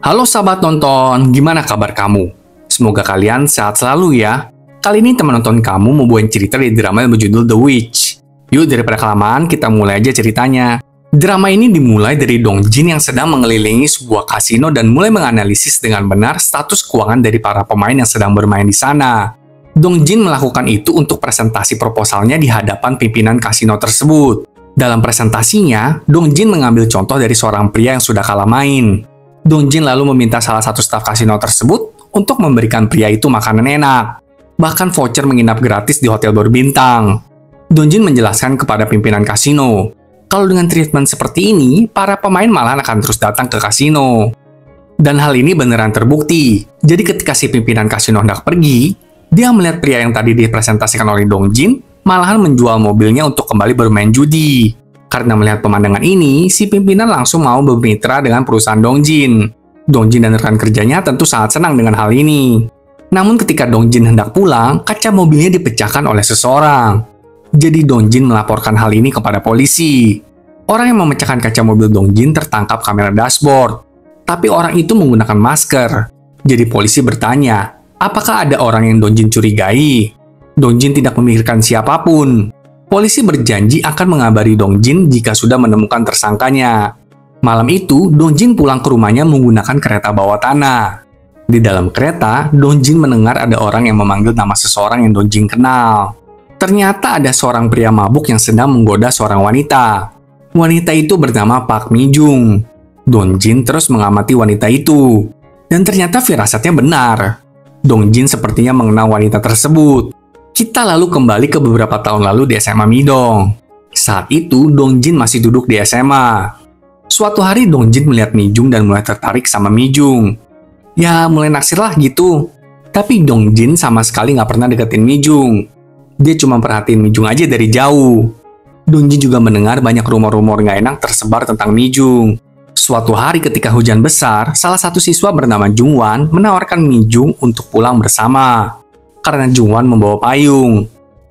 Halo sahabat nonton, gimana kabar kamu? Semoga kalian sehat selalu ya. Kali ini teman nonton kamu mau bawain cerita dari drama yang berjudul The Witch. Yuk daripada kelamaan, kita mulai aja ceritanya. Drama ini dimulai dari Dong Jin yang sedang mengelilingi sebuah kasino dan mulai menganalisis dengan benar status keuangan dari para pemain yang sedang bermain di sana. Dong Jin melakukan itu untuk presentasi proposalnya di hadapan pimpinan kasino tersebut. Dalam presentasinya, Dong Jin mengambil contoh dari seorang pria yang sudah kalah main. Dong Jin lalu meminta salah satu staf kasino tersebut untuk memberikan pria itu makanan enak, bahkan voucher menginap gratis di hotel berbintang. Dong Jin menjelaskan kepada pimpinan kasino, kalau dengan treatment seperti ini, para pemain malah akan terus datang ke kasino. Dan hal ini beneran terbukti. Jadi ketika si pimpinan kasino hendak pergi, dia melihat pria yang tadi dipresentasikan oleh Dong Jin malahan menjual mobilnya untuk kembali bermain judi. Karena melihat pemandangan ini, si pimpinan langsung mau bermitra dengan perusahaan Dong Jin. Dong Jin dan rekan kerjanya tentu sangat senang dengan hal ini. Namun ketika Dong Jin hendak pulang, kaca mobilnya dipecahkan oleh seseorang. Jadi Dong Jin melaporkan hal ini kepada polisi. Orang yang memecahkan kaca mobil Dong Jin tertangkap kamera dashboard. Tapi orang itu menggunakan masker. Jadi polisi bertanya, apakah ada orang yang Dong Jin curigai? Dong Jin tidak memikirkan siapapun. Polisi berjanji akan mengabari Dong Jin jika sudah menemukan tersangkanya. Malam itu, Dong Jin pulang ke rumahnya menggunakan kereta bawah tanah. Di dalam kereta, Dong Jin mendengar ada orang yang memanggil nama seseorang yang Dong Jin kenal. Ternyata ada seorang pria mabuk yang sedang menggoda seorang wanita. Wanita itu bernama Park Mi Jung. Dong Jin terus mengamati wanita itu. Dan ternyata firasatnya benar. Dong Jin sepertinya mengenal wanita tersebut. Kita lalu kembali ke beberapa tahun lalu di SMA Midong. Saat itu, Dong Jin masih duduk di SMA. Suatu hari, Dong Jin melihat Mi Jung dan mulai tertarik sama Mi Jung. Ya, mulai naksir lah gitu. Tapi Dong Jin sama sekali nggak pernah deketin Mi Jung. Dia cuma perhatiin Mi Jung aja dari jauh. Dong Jin juga mendengar banyak rumor-rumor nggak enak tersebar tentang Mi Jung. Suatu hari ketika hujan besar, salah satu siswa bernama Jung Wan menawarkan Mi Jung untuk pulang bersama. Karena Jung Wan membawa payung.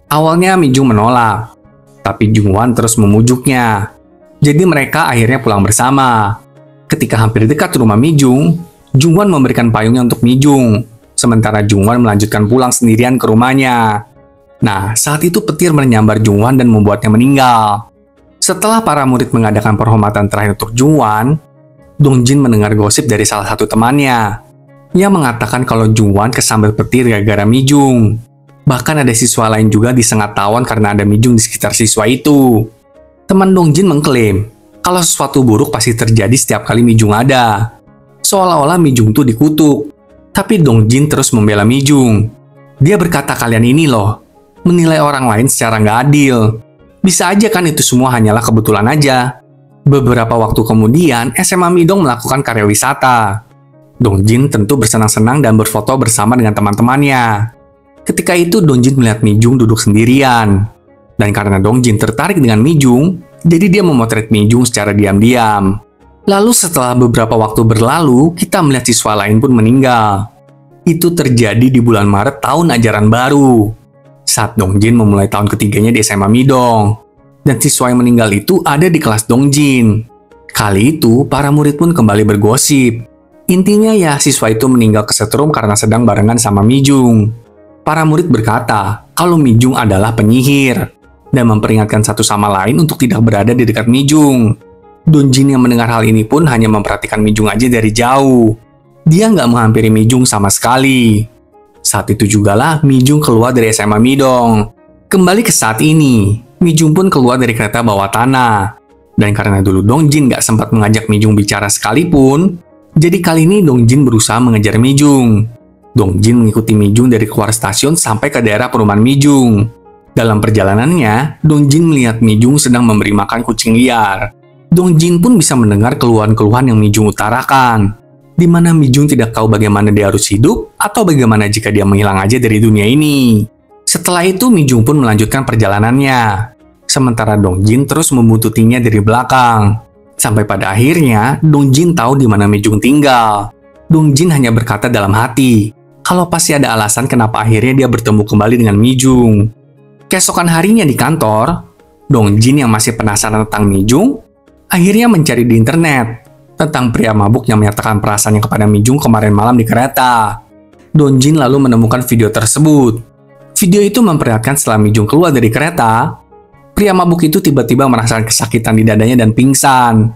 Awalnya Mi Jung menolak, tapi Jung Wan terus memujuknya. Jadi mereka akhirnya pulang bersama. Ketika hampir dekat rumah Mi Jung, Jung Wan memberikan payungnya untuk Mi Jung, sementara Jung Wan melanjutkan pulang sendirian ke rumahnya. Nah, saat itu petir menyambar Jung Wan dan membuatnya meninggal. Setelah para murid mengadakan penghormatan terakhir untuk Jung Wan, Dong Jin mendengar gosip dari salah satu temannya. Ia mengatakan kalau Jung Wan kesambet petir gara-gara Mi Jung. Bahkan ada siswa lain juga disengat tawon karena ada Mi Jung di sekitar siswa itu. Teman Dong Jin mengklaim kalau sesuatu buruk pasti terjadi setiap kali Mi Jung ada. Seolah-olah Mi Jung tuh dikutuk. Tapi Dong Jin terus membela Mi Jung. Dia berkata kalian ini loh, menilai orang lain secara nggak adil. Bisa aja kan itu semua hanyalah kebetulan aja. Beberapa waktu kemudian, SMA Midong melakukan karya wisata. Dong Jin tentu bersenang-senang dan berfoto bersama dengan teman-temannya. Ketika itu Dong Jin melihat Mi Jung duduk sendirian. Dan karena Dong Jin tertarik dengan Mi Jung, jadi dia memotret Mi Jung secara diam-diam. Lalu setelah beberapa waktu berlalu, kita melihat siswa lain pun meninggal. Itu terjadi di bulan Maret tahun ajaran baru. Saat Dong Jin memulai tahun ketiganya di SMA Midong. Dan siswa yang meninggal itu ada di kelas Dong Jin. Kali itu, para murid pun kembali bergosip. Intinya ya, siswa itu meninggal kesetrum karena sedang barengan sama Mi Jung. Para murid berkata kalau Mi Jung adalah penyihir dan memperingatkan satu sama lain untuk tidak berada di dekat Mi Jung. Dong Jin yang mendengar hal ini pun hanya memperhatikan Mi Jung aja dari jauh. Dia nggak menghampiri Mi Jung sama sekali. Saat itu jugalah Mi Jung keluar dari SMA Midong. Kembali ke saat ini, Mi Jung pun keluar dari kereta bawah tanah. Dan karena dulu Dong Jin nggak sempat mengajak Mi Jung bicara sekalipun, jadi kali ini Dong Jin berusaha mengejar Mi Jung. Dong Jin mengikuti Mi Jung dari keluar stasiun sampai ke daerah perumahan Mi Jung. Dalam perjalanannya, Dong Jin melihat Mi Jung sedang memberi makan kucing liar. Dong Jin pun bisa mendengar keluhan-keluhan yang Mi Jung utarakan, di mana Mi Jung tidak tahu bagaimana dia harus hidup atau bagaimana jika dia menghilang aja dari dunia ini. Setelah itu, Mi Jung pun melanjutkan perjalanannya. Sementara Dong Jin terus membuntutinya dari belakang. Sampai pada akhirnya, Dong Jin tahu di mana Mi Jung tinggal. Dong Jin hanya berkata dalam hati, kalau pasti ada alasan kenapa akhirnya dia bertemu kembali dengan Mi Jung. Keesokan harinya di kantor, Dong Jin yang masih penasaran tentang Mi Jung, akhirnya mencari di internet tentang pria mabuk yang menyatakan perasaannya kepada Mijung kemarin malam di kereta. Dongjin lalu menemukan video tersebut. Video itu memperlihatkan setelah Mijung keluar dari kereta, pria mabuk itu tiba-tiba merasakan kesakitan di dadanya dan pingsan.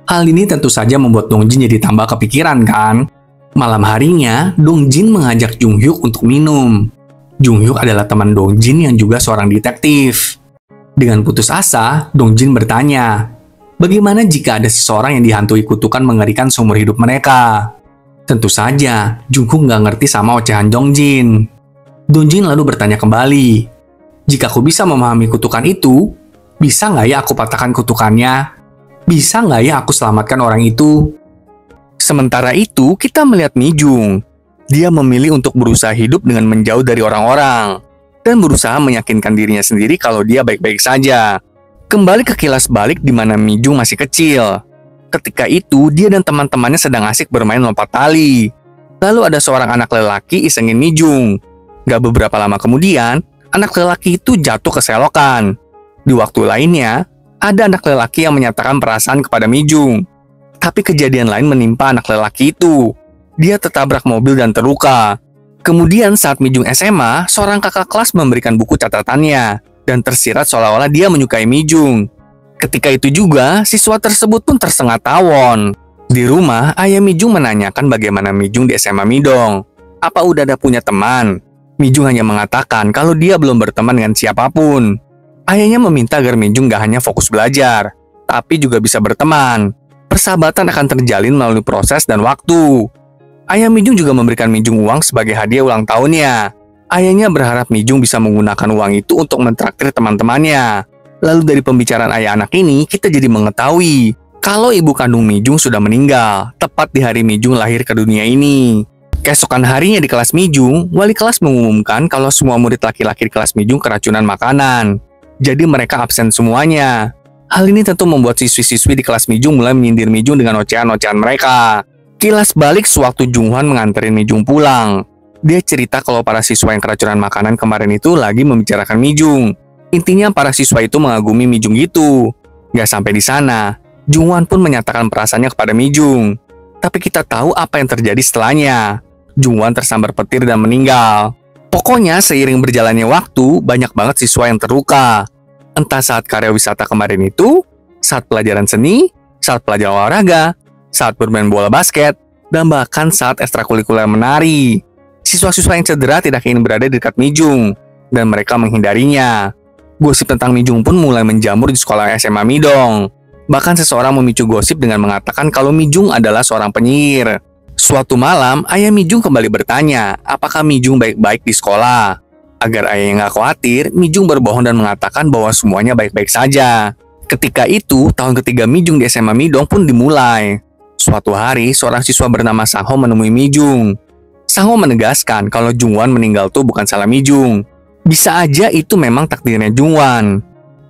Hal ini tentu saja membuat Dongjin jadi tambah kepikiran kan? Malam harinya, Dongjin mengajak Junghyuk untuk minum. Junghyuk adalah teman Dongjin yang juga seorang detektif. Dengan putus asa, Dongjin bertanya, bagaimana jika ada seseorang yang dihantui kutukan mengerikan seumur hidup mereka? Tentu saja, Junghyuk nggak ngerti sama ocehan Dongjin. Dongjin lalu bertanya kembali, jika aku bisa memahami kutukan itu, bisa nggak ya aku patahkan kutukannya? Bisa nggak ya aku selamatkan orang itu? Sementara itu, kita melihat Mijung. Dia memilih untuk berusaha hidup dengan menjauh dari orang-orang dan berusaha meyakinkan dirinya sendiri kalau dia baik-baik saja. Kembali ke kilas balik di mana Mijung masih kecil. Ketika itu, dia dan teman-temannya sedang asik bermain lompat tali. Lalu ada seorang anak lelaki isengin Mijung. Gak beberapa lama kemudian, anak lelaki itu jatuh ke selokan. Di waktu lainnya, ada anak lelaki yang menyatakan perasaan kepada Mijung. Tapi kejadian lain menimpa anak lelaki itu. Dia tertabrak mobil dan terluka. Kemudian saat Mijung SMA, seorang kakak kelas memberikan buku catatannya dan tersirat seolah-olah dia menyukai Mijung. Ketika itu juga, siswa tersebut pun tersengat tawon. Di rumah, ayah Mijung menanyakan bagaimana Mijung di SMA Midong. Apa udah ada punya teman? Mijung hanya mengatakan kalau dia belum berteman dengan siapapun. Ayahnya meminta agar Mijung gak hanya fokus belajar, tapi juga bisa berteman. Persahabatan akan terjalin melalui proses dan waktu. Ayah Mijung juga memberikan Mijung uang sebagai hadiah ulang tahunnya. Ayahnya berharap Mijung bisa menggunakan uang itu untuk mentraktir teman-temannya. Lalu dari pembicaraan ayah anak ini, kita jadi mengetahui kalau ibu kandung Mijung sudah meninggal, tepat di hari Mijung lahir ke dunia ini. Keesokan harinya di kelas Mijung, wali kelas mengumumkan kalau semua murid laki-laki di kelas Mijung keracunan makanan. Jadi mereka absen semuanya. Hal ini tentu membuat siswi-siswi di kelas Mijung mulai menyindir Mijung dengan ocehan-ocehan mereka. Kilas balik sewaktu Junghwan menganterin Mijung pulang. Dia cerita kalau para siswa yang keracunan makanan kemarin itu lagi membicarakan Mijung. Intinya para siswa itu mengagumi Mijung gitu. Gak sampai di sana, Junghwan pun menyatakan perasaannya kepada Mijung. Tapi kita tahu apa yang terjadi setelahnya. Junghwan tersambar petir dan meninggal. Pokoknya seiring berjalannya waktu, banyak banget siswa yang terluka. Entah saat karya wisata kemarin itu, saat pelajaran seni, saat pelajaran olahraga, saat bermain bola basket, dan bahkan saat ekstrakurikuler menari. Siswa-siswa yang cedera tidak ingin berada di dekat Mijung, dan mereka menghindarinya. Gosip tentang Mijung pun mulai menjamur di sekolah SMA Midong. Bahkan seseorang memicu gosip dengan mengatakan kalau Mijung adalah seorang penyihir. Suatu malam, ayah Mijung kembali bertanya, apakah Mijung baik-baik di sekolah? Agar ayahnya nggak khawatir, Mijung berbohong dan mengatakan bahwa semuanya baik-baik saja. Ketika itu, tahun ketiga Mijung di SMA Midong pun dimulai. Suatu hari, seorang siswa bernama Sang-ho menemui Mijung. Sang-ho menegaskan kalau Junghwan meninggal tuh bukan salah Mijung. Bisa aja itu memang takdirnya Junghwan.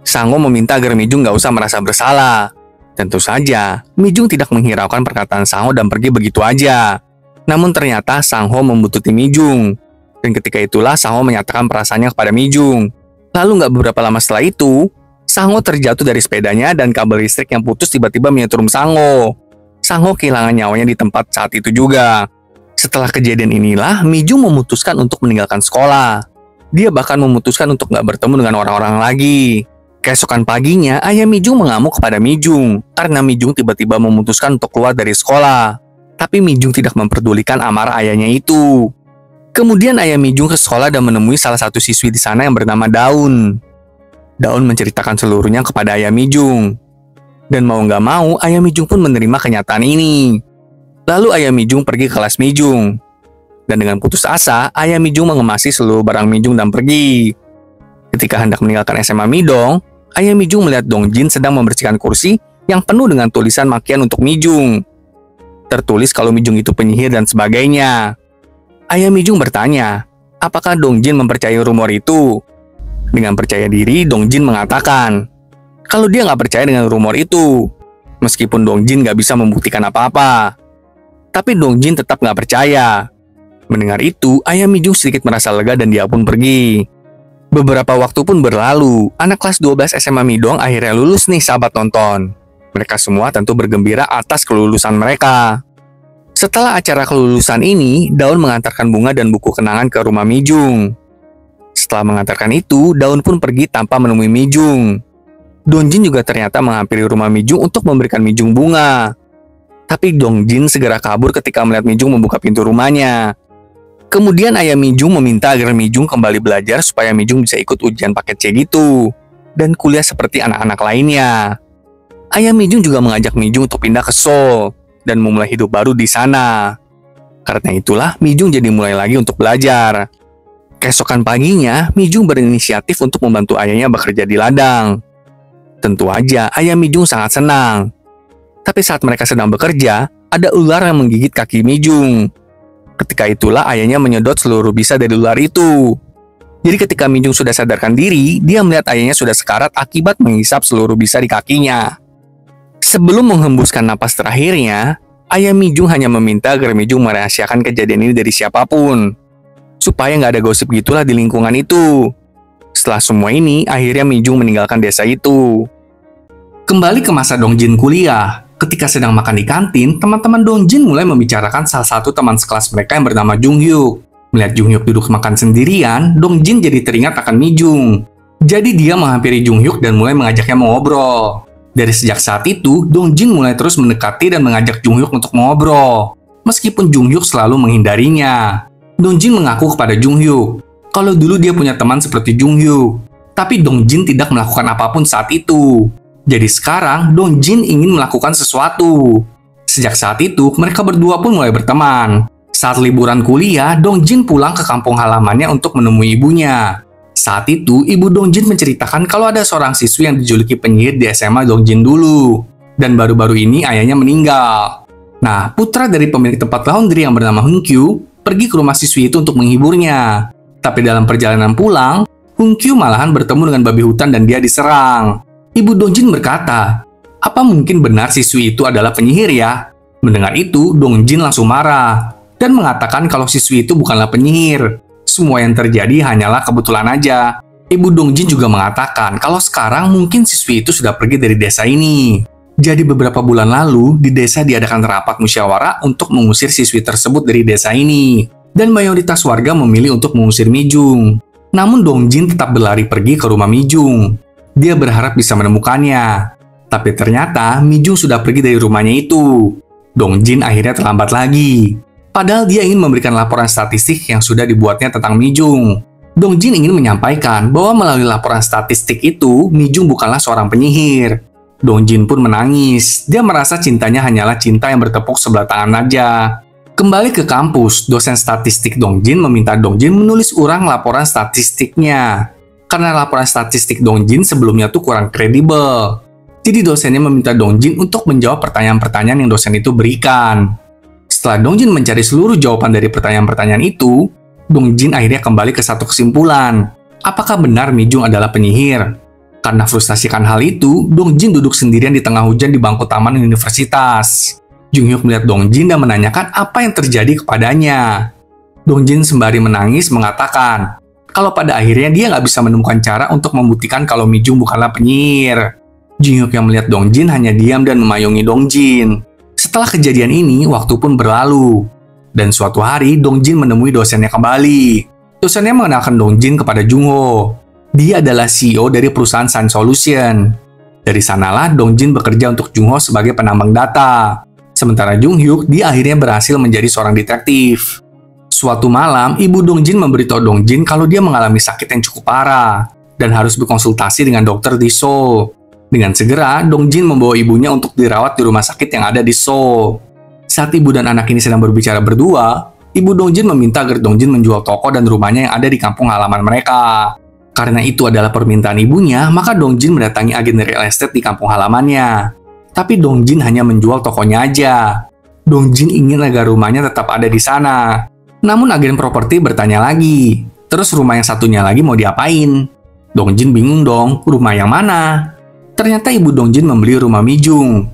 Sang-ho meminta agar Mijung nggak usah merasa bersalah. Tentu saja, Mijung tidak menghiraukan perkataan Sang-ho dan pergi begitu aja. Namun ternyata Sang-ho membututi Mijung. Dan ketika itulah Sang-ho menyatakan perasaannya kepada Mijung. Lalu nggak beberapa lama setelah itu, Sang-ho terjatuh dari sepedanya dan kabel listrik yang putus tiba-tiba menyetrum Sang-ho. Sang-ho kehilangan nyawanya di tempat saat itu juga. Setelah kejadian inilah, Mijung memutuskan untuk meninggalkan sekolah. Dia bahkan memutuskan untuk nggak bertemu dengan orang-orang lagi. Keesokan paginya, ayah Mijung mengamuk kepada Mijung karena Mijung tiba-tiba memutuskan untuk keluar dari sekolah. Tapi Mijung tidak memperdulikan amarah ayahnya itu. Kemudian ayah Mijung ke sekolah dan menemui salah satu siswi di sana yang bernama Daun. Daun menceritakan seluruhnya kepada ayah Mijung. Dan mau nggak mau, ayah Mijung pun menerima kenyataan ini. Lalu ayah Mijung pergi ke kelas Mijung. Dan dengan putus asa, ayah Mijung mengemasi seluruh barang Mijung dan pergi. Ketika hendak meninggalkan SMA Midong, ayah Mijung melihat Dongjin sedang membersihkan kursi yang penuh dengan tulisan makian untuk Mijung. Tertulis kalau Mijung itu penyihir dan sebagainya. Ayah Mijung bertanya, apakah Dongjin mempercayai rumor itu? Dengan percaya diri, Dongjin mengatakan, kalau dia nggak percaya dengan rumor itu, meskipun Dongjin nggak bisa membuktikan apa-apa. Tapi Dongjin tetap nggak percaya. Mendengar itu, ayah Mijung sedikit merasa lega dan dia pun pergi. Beberapa waktu pun berlalu, anak kelas 12 SMA Midong akhirnya lulus nih sahabat nonton. Mereka semua tentu bergembira atas kelulusan mereka. Setelah acara kelulusan ini, Daun mengantarkan bunga dan buku kenangan ke rumah Mijung. Setelah mengantarkan itu, Daun pun pergi tanpa menemui Mijung. Dongjin juga ternyata menghampiri rumah Mijung untuk memberikan Mijung bunga. Tapi Dongjin segera kabur ketika melihat Mijung membuka pintu rumahnya. Kemudian ayah Mijung meminta agar Mijung kembali belajar supaya Mijung bisa ikut ujian paket C gitu, dan kuliah seperti anak-anak lainnya. Ayah Mijung juga mengajak Mijung untuk pindah ke Seoul dan memulai hidup baru di sana. Karena itulah Mijung jadi mulai lagi untuk belajar. Keesokan paginya, Mijung berinisiatif untuk membantu ayahnya bekerja di ladang. Tentu aja ayah Mijung sangat senang. Tapi saat mereka sedang bekerja, ada ular yang menggigit kaki Mijung. Ketika itulah ayahnya menyedot seluruh bisa dari ular itu. Jadi ketika Mijung sudah sadarkan diri, dia melihat ayahnya sudah sekarat akibat menghisap seluruh bisa di kakinya. Sebelum menghembuskan napas terakhirnya, ayah Mijung hanya meminta agar Mijung merahasiakan kejadian ini dari siapapun, supaya nggak ada gosip gitulah di lingkungan itu. Setelah semua ini, akhirnya Mijung meninggalkan desa itu. Kembali ke masa Dongjin kuliah. Ketika sedang makan di kantin, teman-teman Dongjin mulai membicarakan salah satu teman sekelas mereka yang bernama Junghyuk. Melihat Junghyuk duduk makan sendirian, Dongjin jadi teringat akan Mijung. Jadi dia menghampiri Junghyuk dan mulai mengajaknya mengobrol. Dari sejak saat itu, Dongjin mulai terus mendekati dan mengajak Junghyuk untuk mengobrol. Meskipun Junghyuk selalu menghindarinya. Dongjin mengaku kepada Junghyuk kalau dulu dia punya teman seperti Junghyuk. Tapi Dongjin tidak melakukan apapun saat itu. Jadi sekarang, Dongjin ingin melakukan sesuatu. Sejak saat itu, mereka berdua pun mulai berteman. Saat liburan kuliah, Dongjin pulang ke kampung halamannya untuk menemui ibunya. Saat itu, ibu Dongjin menceritakan kalau ada seorang siswi yang dijuluki penyihir di SMA Dongjin dulu. Dan baru-baru ini ayahnya meninggal. Nah, putra dari pemilik tempat laundry yang bernama Hunkyu pergi ke rumah siswi itu untuk menghiburnya. Tapi dalam perjalanan pulang, Hunkyu malahan bertemu dengan babi hutan dan dia diserang. Ibu Dongjin berkata, apa mungkin benar siswi itu adalah penyihir ya? Mendengar itu, Dongjin langsung marah dan mengatakan kalau siswi itu bukanlah penyihir. Semua yang terjadi hanyalah kebetulan aja. Ibu Dongjin juga mengatakan kalau sekarang mungkin siswi itu sudah pergi dari desa ini. Jadi beberapa bulan lalu, di desa diadakan rapat musyawarah untuk mengusir siswi tersebut dari desa ini. Dan mayoritas warga memilih untuk mengusir Mijung. Namun Dongjin tetap berlari pergi ke rumah Mijung. Dia berharap bisa menemukannya. Tapi ternyata Mijung sudah pergi dari rumahnya itu. Dongjin akhirnya terlambat lagi. Padahal dia ingin memberikan laporan statistik yang sudah dibuatnya tentang Mijung. Dongjin ingin menyampaikan bahwa melalui laporan statistik itu, Mijung bukanlah seorang penyihir. Dongjin pun menangis. Dia merasa cintanya hanyalah cinta yang bertepuk sebelah tangan aja. Kembali ke kampus, dosen statistik Dongjin meminta Dongjin menulis ulang laporan statistiknya. Karena laporan statistik Dongjin sebelumnya tuh kurang kredibel. Jadi dosennya meminta Dongjin untuk menjawab pertanyaan-pertanyaan yang dosen itu berikan. Setelah Dongjin mencari seluruh jawaban dari pertanyaan-pertanyaan itu, Dongjin akhirnya kembali ke satu kesimpulan. Apakah benar Mijung adalah penyihir? Karena frustasi akan hal itu, Dongjin duduk sendirian di tengah hujan di bangku taman universitas. Junghyuk melihat Dongjin dan menanyakan apa yang terjadi kepadanya. Dongjin sembari menangis mengatakan kalau pada akhirnya dia nggak bisa menemukan cara untuk membuktikan kalau Mijung bukanlah penyihir. Junghyuk yang melihat Dongjin hanya diam dan memayungi Dongjin. Setelah kejadian ini, waktu pun berlalu. Dan suatu hari, Dongjin menemui dosennya kembali. Dosennya mengenalkan Dongjin kepada Jungho. Dia adalah CEO dari perusahaan Sun Solution. Dari sanalah Dongjin bekerja untuk Jungho sebagai penambang data. Sementara Junghyuk, dia akhirnya berhasil menjadi seorang detektif. Suatu malam, ibu Dongjin memberitahu Dongjin kalau dia mengalami sakit yang cukup parah dan harus berkonsultasi dengan dokter di Seoul. Dengan segera, Dongjin membawa ibunya untuk dirawat di rumah sakit yang ada di Seoul. Saat ibu dan anak ini sedang berbicara berdua, ibu Dongjin meminta agar Dongjin menjual toko dan rumahnya yang ada di kampung halaman mereka. Karena itu adalah permintaan ibunya, maka Dongjin mendatangi agen real estate di kampung halamannya. Tapi Dongjin hanya menjual tokonya aja. Dongjin ingin agar rumahnya tetap ada di sana. Namun agen properti bertanya lagi, terus rumah yang satunya lagi mau diapain? Dongjin bingung dong, rumah yang mana? Ternyata ibu Dongjin membeli rumah Mijung.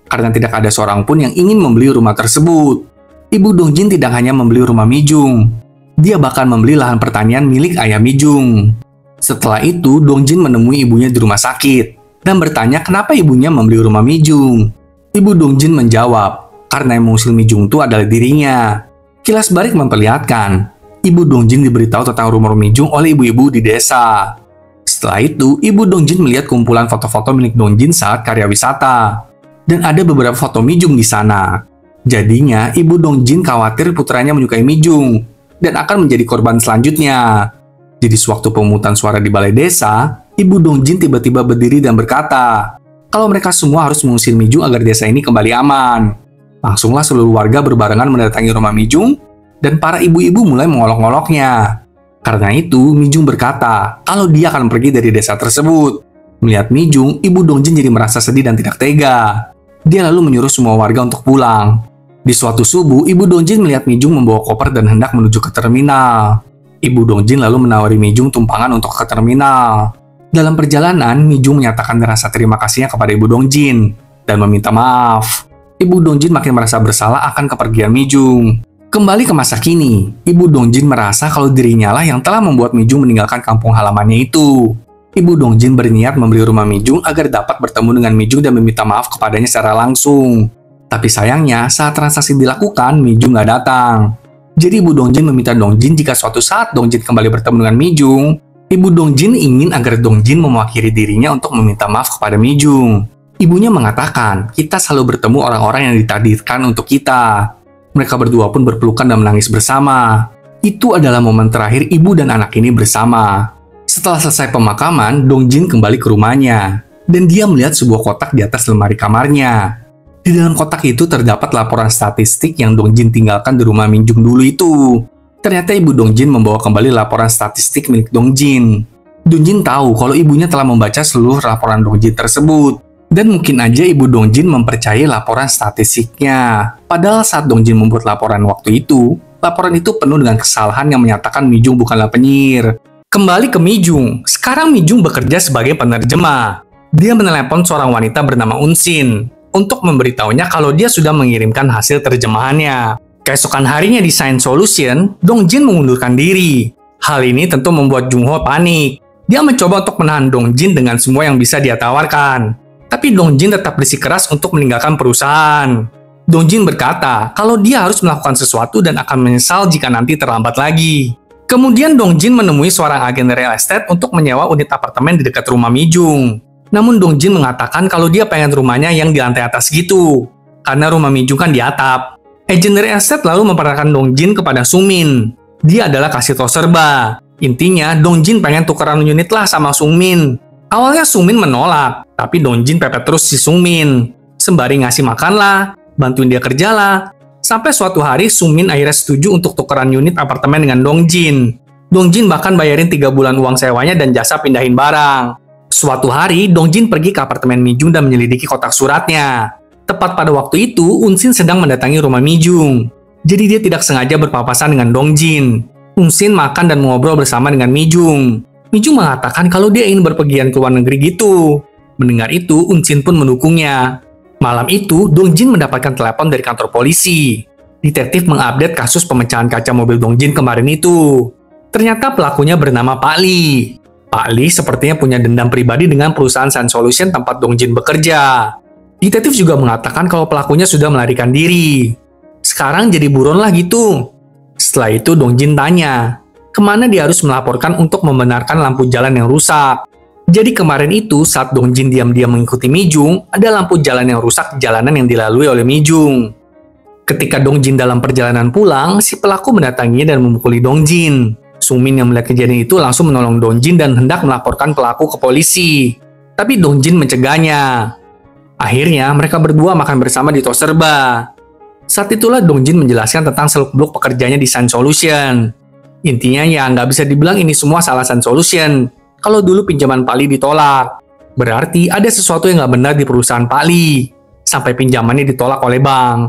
Karena tidak ada seorang pun yang ingin membeli rumah tersebut. Ibu Dongjin tidak hanya membeli rumah Mijung. Dia bahkan membeli lahan pertanian milik ayah Mijung. Setelah itu, Dongjin menemui ibunya di rumah sakit. dan bertanya kenapa ibunya membeli rumah Mi-jung. Ibu Dongjin menjawab, karena yang mengusir Mi-jung itu adalah dirinya. Kilas balik memperlihatkan, Ibu Dongjin diberitahu tentang rumor Mi-jung oleh ibu-ibu di desa. Setelah itu, Ibu Dongjin melihat kumpulan foto-foto milik Dongjin saat karya wisata. Dan ada beberapa foto Mi-jung di sana. Jadinya, Ibu Dongjin khawatir putranya menyukai Mi-jung dan akan menjadi korban selanjutnya. Jadi sewaktu pemungutan suara di balai desa, Ibu Dongjin tiba-tiba berdiri dan berkata, kalau mereka semua harus mengusir Mi-jung agar desa ini kembali aman. Langsunglah seluruh warga berbarengan mendatangi rumah Mi-jung, dan para ibu-ibu mulai mengolok-ngoloknya. Karena itu, Mi-jung berkata kalau dia akan pergi dari desa tersebut. Melihat Mi-jung, Ibu Dongjin jadi merasa sedih dan tidak tega. Dia lalu menyuruh semua warga untuk pulang. Di suatu subuh, Ibu Dongjin melihat Mi-jung membawa koper dan hendak menuju ke terminal. Ibu Dongjin lalu menawari Mi-jung tumpangan untuk ke terminal. Dalam perjalanan, Mi-jung menyatakan rasa terima kasihnya kepada Ibu Dongjin dan meminta maaf. Ibu Dongjin makin merasa bersalah akan kepergian Mi-jung. Kembali ke masa kini, Ibu Dongjin merasa kalau dirinya lah yang telah membuat Mi-jung meninggalkan kampung halamannya itu. Ibu Dongjin berniat membeli rumah Mi-jung agar dapat bertemu dengan Mi-jung dan meminta maaf kepadanya secara langsung. Tapi sayangnya, saat transaksi dilakukan, Mi-jung nggak datang. Jadi Ibu Dongjin meminta Dongjin jika suatu saat Dongjin kembali bertemu dengan Mi-jung, Ibu Dongjin ingin agar Dongjin mewakili dirinya untuk meminta maaf kepada Mi-jung. Ibunya mengatakan, kita selalu bertemu orang-orang yang ditakdirkan untuk kita. Mereka berdua pun berpelukan dan menangis bersama. Itu adalah momen terakhir ibu dan anak ini bersama. Setelah selesai pemakaman, Dongjin kembali ke rumahnya. Dan dia melihat sebuah kotak di atas lemari kamarnya. Di dalam kotak itu terdapat laporan statistik yang Dongjin tinggalkan di rumah Mi-jung dulu itu. Ternyata Ibu Dongjin membawa kembali laporan statistik milik Dongjin. Dongjin tahu kalau ibunya telah membaca seluruh laporan Dongjin tersebut. Dan mungkin aja Ibu Dongjin mempercayai laporan statistiknya. Padahal saat Dongjin membuat laporan waktu itu, laporan itu penuh dengan kesalahan yang menyatakan Mi-jung bukanlah penyihir. Kembali ke Mi-jung, sekarang Mi-jung bekerja sebagai penerjemah. Dia menelepon seorang wanita bernama Unshin untuk memberitahunya kalau dia sudah mengirimkan hasil terjemahannya. Keesokan harinya di Science Solution, Dongjin mengundurkan diri. Hal ini tentu membuat Jung-ho panik. Dia mencoba untuk menahan Dongjin dengan semua yang bisa dia tawarkan. Tapi Dongjin tetap bersikeras untuk meninggalkan perusahaan. Dongjin berkata kalau dia harus melakukan sesuatu dan akan menyesal jika nanti terlambat lagi. Kemudian Dongjin menemui seorang agen real estate untuk menyewa unit apartemen di dekat rumah Mi-jung. Namun Dongjin mengatakan kalau dia pengen rumahnya yang di lantai atas gitu, karena rumah Mi-jung kan di atap. Agen real estate lalu memperkenalkan Dongjin kepada Sungmin. Dia adalah kasir tos serba. Intinya, Dongjin pengen tukeran unit lah sama Sungmin. Awalnya Sungmin menolak, tapi Dongjin pepet terus si Sungmin. Sembari ngasih makan lah, bantuin dia kerja lah. Sampai suatu hari Sungmin akhirnya setuju untuk tukeran unit apartemen dengan Dongjin. Dongjin bahkan bayarin 3 bulan uang sewanya dan jasa pindahin barang. Suatu hari, Dongjin pergi ke apartemen Mi-jung dan menyelidiki kotak suratnya. Tepat pada waktu itu, Unshin sedang mendatangi rumah Mi-jung. Jadi dia tidak sengaja berpapasan dengan Dongjin. Unshin makan dan mengobrol bersama dengan Mi-jung. Mi-jung mengatakan kalau dia ingin berpergian ke luar negeri gitu. Mendengar itu, Unshin pun mendukungnya. Malam itu, Dongjin mendapatkan telepon dari kantor polisi. Detektif mengupdate kasus pemecahan kaca mobil Dongjin kemarin itu. Ternyata pelakunya bernama Pak Lee. Pak Lee sepertinya punya dendam pribadi dengan perusahaan Sun Solution tempat Dongjin bekerja. Detektif juga mengatakan kalau pelakunya sudah melarikan diri. Sekarang jadi buron lah gitu. Setelah itu Dongjin tanya, kemana dia harus melaporkan untuk membenarkan lampu jalan yang rusak. Jadi kemarin itu saat Dongjin diam-diam mengikuti Mi-jung, ada lampu jalan yang rusak di jalanan yang dilalui oleh Mi-jung. Ketika Dongjin dalam perjalanan pulang, si pelaku mendatanginya dan memukuli Dongjin. Sungmin yang melihat kejadian itu langsung menolong Dongjin dan hendak melaporkan pelaku ke polisi. Tapi Dongjin mencegahnya. Akhirnya mereka berdua makan bersama di tos serba. Saat itulah Dongjin menjelaskan tentang seluk-beluk pekerjaannya di Sun Solution. Intinya ya nggak bisa dibilang ini semua salah Sun Solution. Kalau dulu pinjaman Pak Lee ditolak, berarti ada sesuatu yang nggak benar di perusahaan Pak Lee, sampai pinjamannya ditolak oleh bank.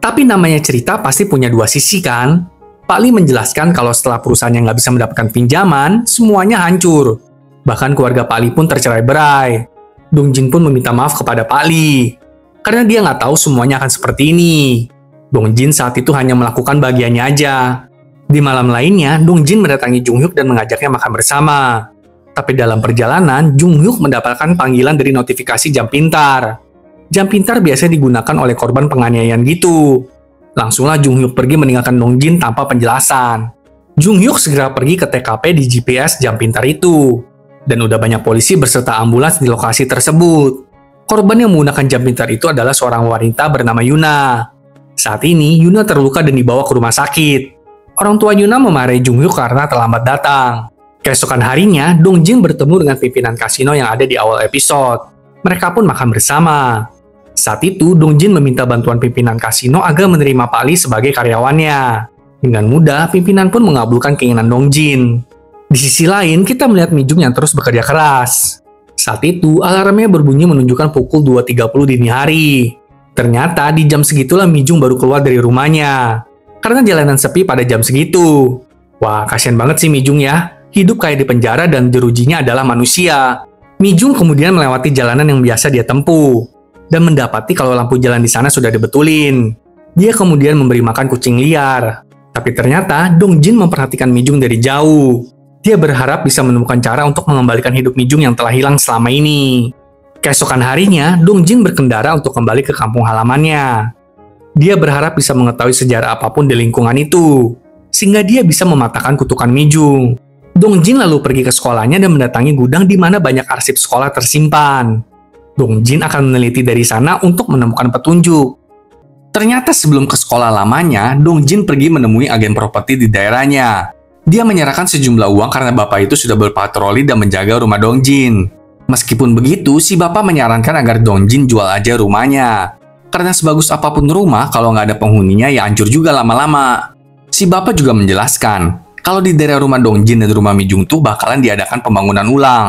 Tapi namanya cerita pasti punya dua sisi kan? Pak Lee menjelaskan kalau setelah perusahaannya nggak bisa mendapatkan pinjaman, semuanya hancur. Bahkan keluarga Pak Lee pun tercerai-berai. Dongjin pun meminta maaf kepada Pak Lee, karena dia nggak tahu semuanya akan seperti ini. Dongjin saat itu hanya melakukan bagiannya aja. Di malam lainnya, Dongjin mendatangi Jung Hyuk dan mengajaknya makan bersama. Tapi dalam perjalanan, Jung Hyuk mendapatkan panggilan dari notifikasi jam pintar. Jam pintar biasanya digunakan oleh korban penganiayaan gitu. Langsunglah Jung Hyuk pergi meninggalkan Dong Jin tanpa penjelasan. Jung Hyuk segera pergi ke TKP di GPS jam pintar itu. Dan udah banyak polisi berserta ambulans di lokasi tersebut. Korban yang menggunakan jam pintar itu adalah seorang wanita bernama Yuna. Saat ini, Yuna terluka dan dibawa ke rumah sakit. Orang tua Yuna memarahi Jung Hyuk karena terlambat datang. Keesokan harinya, Dong Jin bertemu dengan pimpinan kasino yang ada di awal episode. Mereka pun makan bersama. Saat itu, Dong Jin meminta bantuan pimpinan kasino agar menerima Pak Lee sebagai karyawannya. Dengan mudah, pimpinan pun mengabulkan keinginan Dong Jin. Di sisi lain, kita melihat Mi Jung yang terus bekerja keras. Saat itu, alarmnya berbunyi menunjukkan pukul 2.30 dini hari. Ternyata, di jam segitulah Mi Jung baru keluar dari rumahnya. Karena jalanan sepi pada jam segitu. Wah, kasihan banget sih Mi Jung ya. Hidup kayak di penjara dan jerujinya adalah manusia. Mi Jung kemudian melewati jalanan yang biasa dia tempuh. Dan mendapati kalau lampu jalan di sana sudah dibetulin. Dia kemudian memberi makan kucing liar. Tapi ternyata Dong Jin memperhatikan Mi Jung dari jauh. Dia berharap bisa menemukan cara untuk mengembalikan hidup Mi Jung yang telah hilang selama ini. Keesokan harinya, Dong Jin berkendara untuk kembali ke kampung halamannya. Dia berharap bisa mengetahui sejarah apapun di lingkungan itu, sehingga dia bisa mematahkan kutukan Mi Jung. Dong Jin lalu pergi ke sekolahnya dan mendatangi gudang di mana banyak arsip sekolah tersimpan. Dong Jin akan meneliti dari sana untuk menemukan petunjuk. Ternyata sebelum ke sekolah lamanya, Dong Jin pergi menemui agen properti di daerahnya. Dia menyerahkan sejumlah uang karena bapak itu sudah berpatroli dan menjaga rumah Dong Jin. Meskipun begitu, si bapak menyarankan agar Dong Jin jual aja rumahnya. Karena sebagus apapun rumah, kalau nggak ada penghuninya ya hancur juga lama-lama. Si bapak juga menjelaskan, kalau di daerah rumah Dong Jin dan rumah Mi Jung tuh bakalan diadakan pembangunan ulang.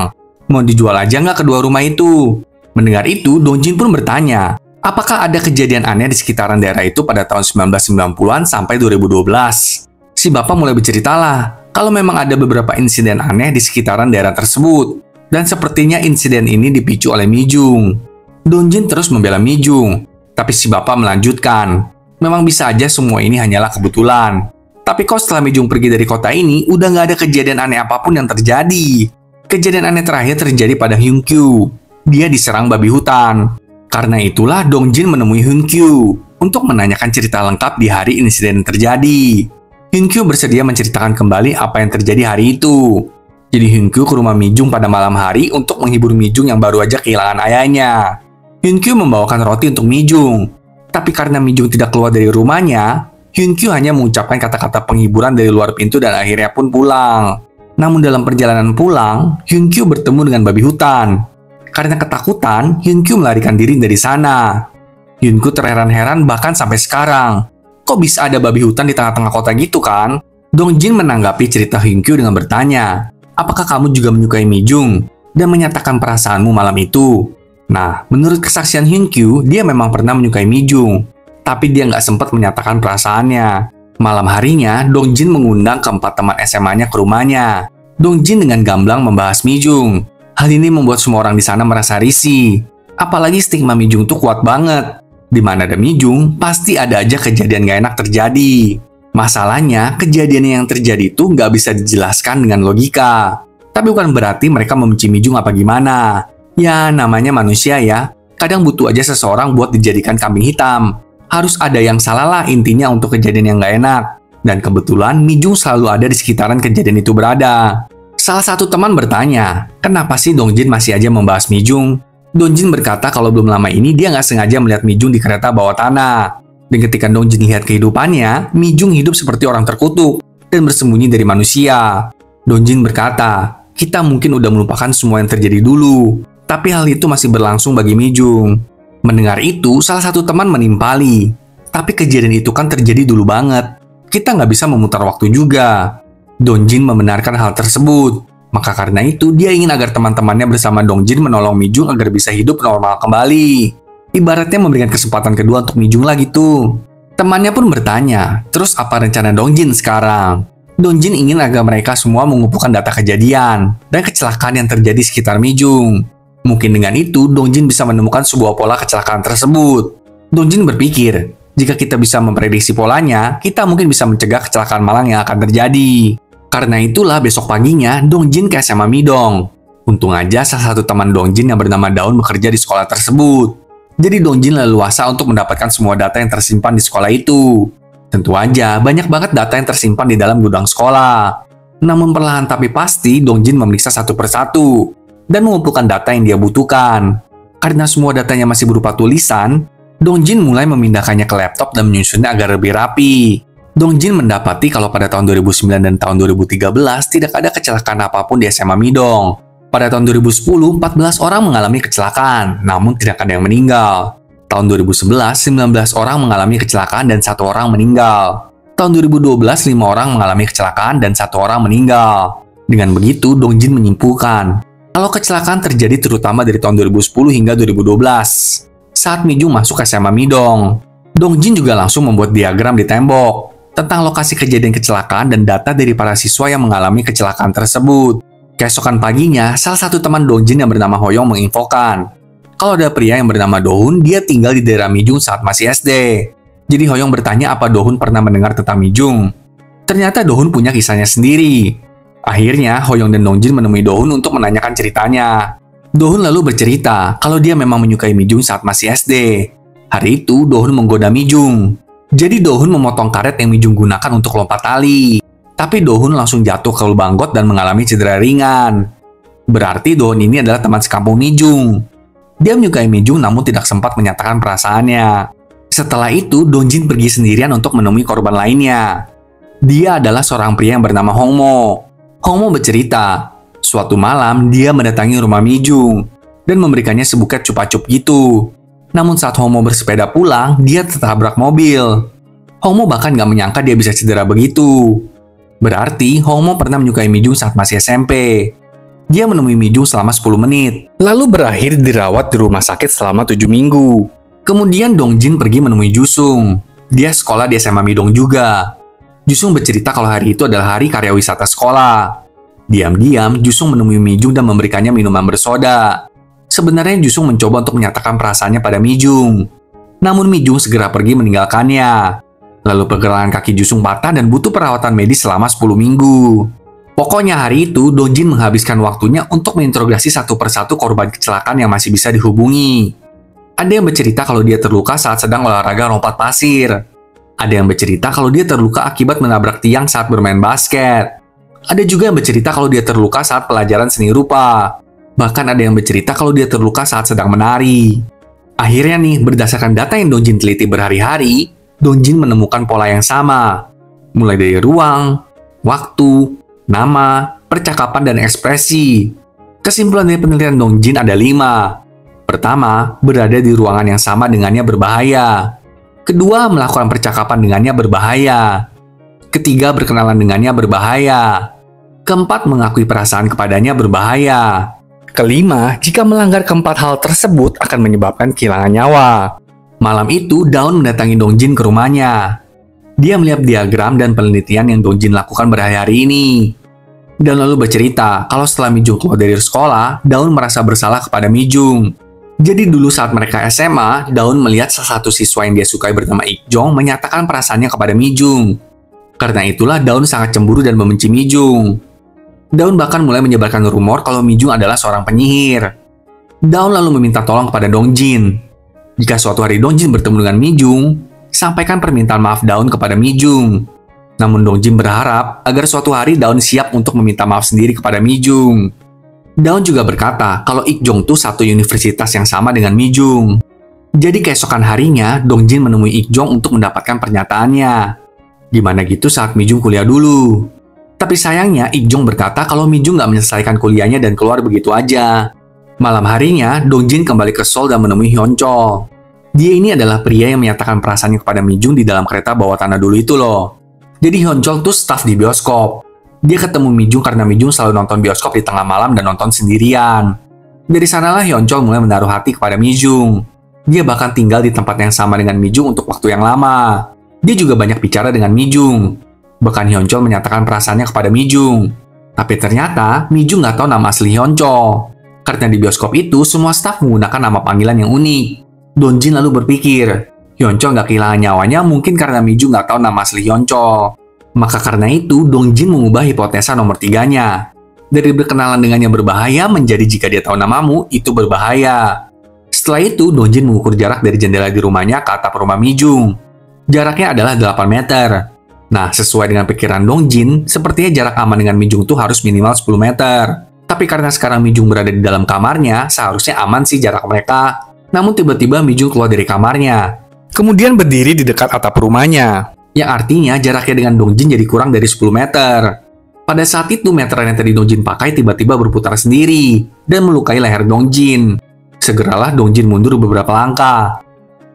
Mau dijual aja nggak kedua rumah itu? Mendengar itu, Dong Jin pun bertanya, apakah ada kejadian aneh di sekitaran daerah itu pada tahun 1990-an sampai 2012? Si bapak mulai berceritalah, kalau memang ada beberapa insiden aneh di sekitaran daerah tersebut. Dan sepertinya insiden ini dipicu oleh Mi Jung. Dong Jin terus membela Mi Jung. Tapi si bapak melanjutkan, memang bisa aja semua ini hanyalah kebetulan. Tapi kok setelah Mi Jung pergi dari kota ini, udah nggak ada kejadian aneh apapun yang terjadi. Kejadian aneh terakhir terjadi pada Hyun Kyu. Dia diserang babi hutan. Karena itulah Dong Jin menemui Hyun Kyu untuk menanyakan cerita lengkap di hari insiden terjadi. Hyun Kyu bersedia menceritakan kembali apa yang terjadi hari itu. Jadi Hyun Kyu ke rumah Mi Jung pada malam hari untuk menghibur Mi Jung yang baru aja kehilangan ayahnya. Hyun Kyu membawakan roti untuk Mi Jung. Tapi karena Mi Jung tidak keluar dari rumahnya, Hyun Kyu hanya mengucapkan kata-kata penghiburan dari luar pintu dan akhirnya pun pulang. Namun dalam perjalanan pulang, Hyun Kyu bertemu dengan babi hutan. Karena ketakutan, Hyun Kyu melarikan diri dari sana. Hyun Kyu terheran-heran bahkan sampai sekarang. Kok bisa ada babi hutan di tengah-tengah kota gitu kan? Dong Jin menanggapi cerita Hyun Kyu dengan bertanya, apakah kamu juga menyukai Mi Jung? Dan menyatakan perasaanmu malam itu. Nah, menurut kesaksian Hyun Kyu, dia memang pernah menyukai Mi Jung. Tapi dia nggak sempat menyatakan perasaannya. Malam harinya, Dong Jin mengundang keempat teman SMA-nya ke rumahnya. Dong Jin dengan gamblang membahas Mi Jung. Hal ini membuat semua orang di sana merasa risih. Apalagi stigma Mi Jung tuh kuat banget. Di mana ada Mi Jung, pasti ada aja kejadian gak enak terjadi. Masalahnya, kejadian yang terjadi itu nggak bisa dijelaskan dengan logika. Tapi bukan berarti mereka membenci Mi Jung apa gimana. Ya, namanya manusia ya. Kadang butuh aja seseorang buat dijadikan kambing hitam. Harus ada yang salah lah intinya untuk kejadian yang gak enak. Dan kebetulan Mi Jung selalu ada di sekitaran kejadian itu berada. Salah satu teman bertanya, kenapa sih Dong Jin masih aja membahas Mi Jung? Dong Jin berkata kalau belum lama ini dia nggak sengaja melihat Mi Jung di kereta bawah tanah. Dan ketika Dong Jin lihat kehidupannya, Mi Jung hidup seperti orang terkutuk dan bersembunyi dari manusia. Dong Jin berkata, kita mungkin udah melupakan semua yang terjadi dulu. Tapi hal itu masih berlangsung bagi Mi Jung. Mendengar itu, salah satu teman menimpali. Tapi kejadian itu kan terjadi dulu banget. Kita nggak bisa memutar waktu juga. Dong Jin membenarkan hal tersebut. Maka karena itu, dia ingin agar teman-temannya bersama Dong Jin menolong Mi Jung agar bisa hidup normal kembali. Ibaratnya memberikan kesempatan kedua untuk Mi Jung lah gitu. Temannya pun bertanya, terus apa rencana Dong Jin sekarang? Dong Jin ingin agar mereka semua mengumpulkan data kejadian dan kecelakaan yang terjadi di sekitar Mi Jung. Mungkin dengan itu, Dong Jin bisa menemukan sebuah pola kecelakaan tersebut. Dong Jin berpikir, jika kita bisa memprediksi polanya, kita mungkin bisa mencegah kecelakaan malang yang akan terjadi. Karena itulah besok paginya Dongjin ke SMA Midong. Untung aja salah satu teman Dongjin yang bernama Daun bekerja di sekolah tersebut. Jadi Dongjin leluasa untuk mendapatkan semua data yang tersimpan di sekolah itu. Tentu aja banyak banget data yang tersimpan di dalam gudang sekolah. Namun perlahan tapi pasti Dongjin memeriksa satu persatu dan mengumpulkan data yang dia butuhkan. Karena semua datanya masih berupa tulisan, Dongjin mulai memindahkannya ke laptop dan menyusunnya agar lebih rapi. Dongjin mendapati kalau pada tahun 2009 dan tahun 2013 tidak ada kecelakaan apapun di SMA Midong. Pada tahun 2010, 14 orang mengalami kecelakaan, namun tidak ada yang meninggal. Tahun 2011, 19 orang mengalami kecelakaan dan 1 orang meninggal. Tahun 2012, 5 orang mengalami kecelakaan dan 1 orang meninggal. Dengan begitu, Dongjin menyimpulkan kalau kecelakaan terjadi terutama dari tahun 2010 hingga 2012. Saat Mijung masuk ke SMA Midong, Dongjin juga langsung membuat diagram di tembok tentang lokasi kejadian kecelakaan dan data dari para siswa yang mengalami kecelakaan tersebut. Keesokan paginya, salah satu teman Dongjin yang bernama Hoyong menginfokan kalau ada pria yang bernama Dohun, dia tinggal di daerah Mijung saat masih SD. Jadi Hoyong bertanya apa Dohun pernah mendengar tentang Mijung. Ternyata Dohun punya kisahnya sendiri. Akhirnya, Hoyong dan Dongjin menemui Dohun untuk menanyakan ceritanya. Dohun lalu bercerita kalau dia memang menyukai Mijung saat masih SD. Hari itu, Dohun menggoda Mijung. Jadi Dohun memotong karet yang Mijung gunakan untuk lompat tali. Tapi Dohun langsung jatuh ke lubang got dan mengalami cedera ringan. Berarti Dohun ini adalah teman sekampung Mijung. Dia menyukai Mijung namun tidak sempat menyatakan perasaannya. Setelah itu, Dongjin pergi sendirian untuk menemui korban lainnya. Dia adalah seorang pria yang bernama Hongmo. Hongmo bercerita, suatu malam dia mendatangi rumah Mijung dan memberikannya sebuket cupa-cup gitu. Namun saat Hongmo bersepeda pulang, dia tertabrak mobil. Hongmo bahkan gak menyangka dia bisa cedera begitu. Berarti Hongmo pernah menyukai Mijung saat masih SMP. Dia menemui Mijung selama 10 menit, lalu berakhir dirawat di rumah sakit selama 7 minggu. Kemudian Dongjin pergi menemui Jusung. Dia sekolah di SMA Midong juga. Jusung bercerita kalau hari itu adalah hari karya wisata sekolah. Diam-diam, Jusung menemui Mijung dan memberikannya minuman bersoda. Sebenarnya Jusung mencoba untuk menyatakan perasaannya pada Mijung. Namun Mijung segera pergi meninggalkannya. Lalu pergelangan kaki Jusung patah dan butuh perawatan medis selama 10 minggu. Pokoknya hari itu, Dongjin menghabiskan waktunya untuk menginterogasi satu persatu korban kecelakaan yang masih bisa dihubungi. Ada yang bercerita kalau dia terluka saat sedang olahraga lompat pasir. Ada yang bercerita kalau dia terluka akibat menabrak tiang saat bermain basket. Ada juga yang bercerita kalau dia terluka saat pelajaran seni rupa. Bahkan ada yang bercerita kalau dia terluka saat sedang menari. Akhirnya nih, berdasarkan data yang Dongjin teliti berhari-hari, Dongjin menemukan pola yang sama. Mulai dari ruang, waktu, nama, percakapan, dan ekspresi. Kesimpulan dari penelitian Dongjin ada 5. Pertama, berada di ruangan yang sama dengannya berbahaya. Kedua, melakukan percakapan dengannya berbahaya. Ketiga, berkenalan dengannya berbahaya. Keempat, mengakui perasaan kepadanya berbahaya. Kelima, jika melanggar keempat hal tersebut akan menyebabkan kehilangan nyawa. Malam itu, Daun mendatangi Dongjin ke rumahnya. Dia melihat diagram dan penelitian yang Dongjin lakukan berhari-hari ini. Daun lalu bercerita kalau setelah Mijung keluar dari sekolah, Daun merasa bersalah kepada Mijung. Jadi dulu saat mereka SMA, Daun melihat salah satu siswa yang dia sukai bernama Ikjong menyatakan perasaannya kepada Mijung. Karena itulah Daun sangat cemburu dan membenci Mijung. Daun bahkan mulai menyebarkan rumor kalau Mijung adalah seorang penyihir. Daun lalu meminta tolong kepada Dongjin. Jika suatu hari Dongjin bertemu dengan Mijung, sampaikan permintaan maaf Daun kepada Mijung. Namun Dongjin berharap agar suatu hari Daun siap untuk meminta maaf sendiri kepada Mijung. Daun juga berkata kalau Ikjong tuh satu universitas yang sama dengan Mijung. Jadi keesokan harinya, Dongjin menemui Ikjong untuk mendapatkan pernyataannya. Gimana gitu saat Mijung kuliah dulu. Tapi sayangnya, Ikjong berkata kalau Mijung nggak menyelesaikan kuliahnya dan keluar begitu aja. Malam harinya, Dongjin kembali ke Seoul dan menemui Hyunchol. Dia ini adalah pria yang menyatakan perasaannya kepada Mijung di dalam kereta bawah tanah dulu itu loh. Jadi Hyunchol tuh staf di bioskop. Dia ketemu Mijung karena Mijung selalu nonton bioskop di tengah malam dan nonton sendirian. Dari sanalah Hyunchol mulai menaruh hati kepada Mijung. Dia bahkan tinggal di tempat yang sama dengan Mijung untuk waktu yang lama. Dia juga banyak bicara dengan Mijung. Bahkan Hyunchol menyatakan perasaannya kepada Mijung. Tapi ternyata Mijung nggak tahu nama asli Hyunchol. Karena di bioskop itu semua staf menggunakan nama panggilan yang unik. Dongjin lalu berpikir, Hyunchol nggak kehilangan nyawanya mungkin karena Mijung nggak tahu nama asli Hyunchol. Maka karena itu, Dongjin mengubah hipotesa nomor 3-nya. Dari berkenalan dengan yang berbahaya menjadi jika dia tahu namamu, itu berbahaya. Setelah itu, Dongjin mengukur jarak dari jendela di rumahnya ke atap rumah Mijung. Jaraknya adalah 8 meter. Nah, sesuai dengan pikiran Dongjin, sepertinya jarak aman dengan Mijung tuh harus minimal 10 meter. Tapi karena sekarang Mijung berada di dalam kamarnya, seharusnya aman sih jarak mereka. Namun tiba-tiba Mijung keluar dari kamarnya. Kemudian berdiri di dekat atap rumahnya. Yang artinya jaraknya dengan Dongjin jadi kurang dari 10 meter. Pada saat itu, meteran yang tadi Dongjin pakai tiba-tiba berputar sendiri dan melukai leher Dongjin. Segeralah Dongjin mundur beberapa langkah.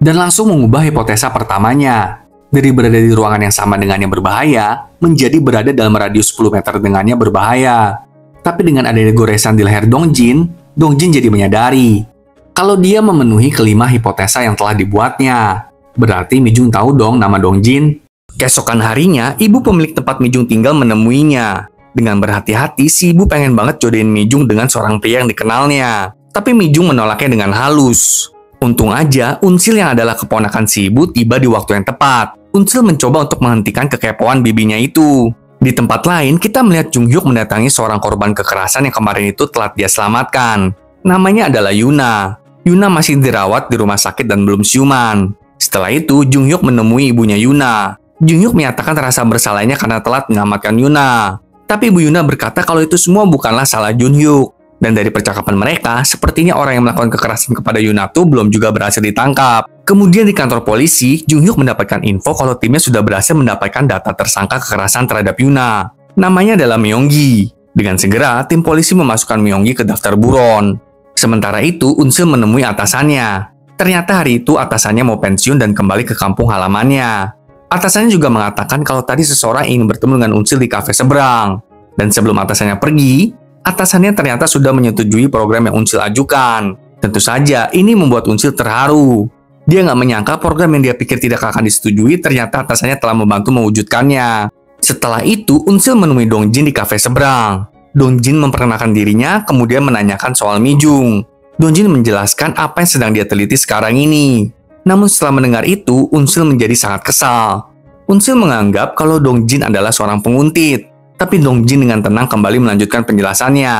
Dan langsung mengubah hipotesa pertamanya. Dari berada di ruangan yang sama dengan yang berbahaya, menjadi berada dalam radius 10 meter dengannya berbahaya. Tapi dengan adanya goresan di leher Dongjin, Dongjin jadi menyadari kalau dia memenuhi kelima hipotesa yang telah dibuatnya. Berarti Mijung tahu dong nama Dongjin. Keesokan harinya, ibu pemilik tempat Mijung tinggal menemuinya. Dengan berhati-hati, si ibu pengen banget jodohin Mijung dengan seorang pria yang dikenalnya. Tapi Mijung menolaknya dengan halus. Untung aja, Unsil yang adalah keponakan si ibu tiba di waktu yang tepat. Unsil mencoba untuk menghentikan kekepoan bibinya itu. Di tempat lain, kita melihat Jung Hyuk mendatangi seorang korban kekerasan yang kemarin itu telah dia selamatkan. Namanya adalah Yuna. Yuna masih dirawat di rumah sakit dan belum siuman. Setelah itu, Jung Hyuk menemui ibunya Yuna. Jung Hyuk menyatakan rasa bersalahnya karena telat menyelamatkan Yuna. Tapi Ibu Yuna berkata kalau itu semua bukanlah salah Jung Hyuk. Dan dari percakapan mereka, sepertinya orang yang melakukan kekerasan kepada Yuna tuh belum juga berhasil ditangkap. Kemudian di kantor polisi, Jung Hyuk mendapatkan info kalau timnya sudah berhasil mendapatkan data tersangka kekerasan terhadap Yuna. Namanya adalah Myonggi. Dengan segera, tim polisi memasukkan Myonggi ke daftar buron. Sementara itu, Unsil menemui atasannya. Ternyata hari itu atasannya mau pensiun dan kembali ke kampung halamannya. Atasannya juga mengatakan kalau tadi seseorang ingin bertemu dengan Unsil di kafe seberang. Dan sebelum atasannya pergi, atasannya ternyata sudah menyetujui program yang Unsil ajukan. Tentu saja, ini membuat Unsil terharu. Dia nggak menyangka program yang dia pikir tidak akan disetujui, ternyata atasannya telah membantu mewujudkannya. Setelah itu, Unsil menemui Dongjin di kafe seberang. Dongjin memperkenalkan dirinya, kemudian menanyakan soal Mijung. Dongjin menjelaskan apa yang sedang dia teliti sekarang ini. Namun setelah mendengar itu, Unsil menjadi sangat kesal. Unsil menganggap kalau Dongjin adalah seorang penguntit. Tapi Dongjin dengan tenang kembali melanjutkan penjelasannya.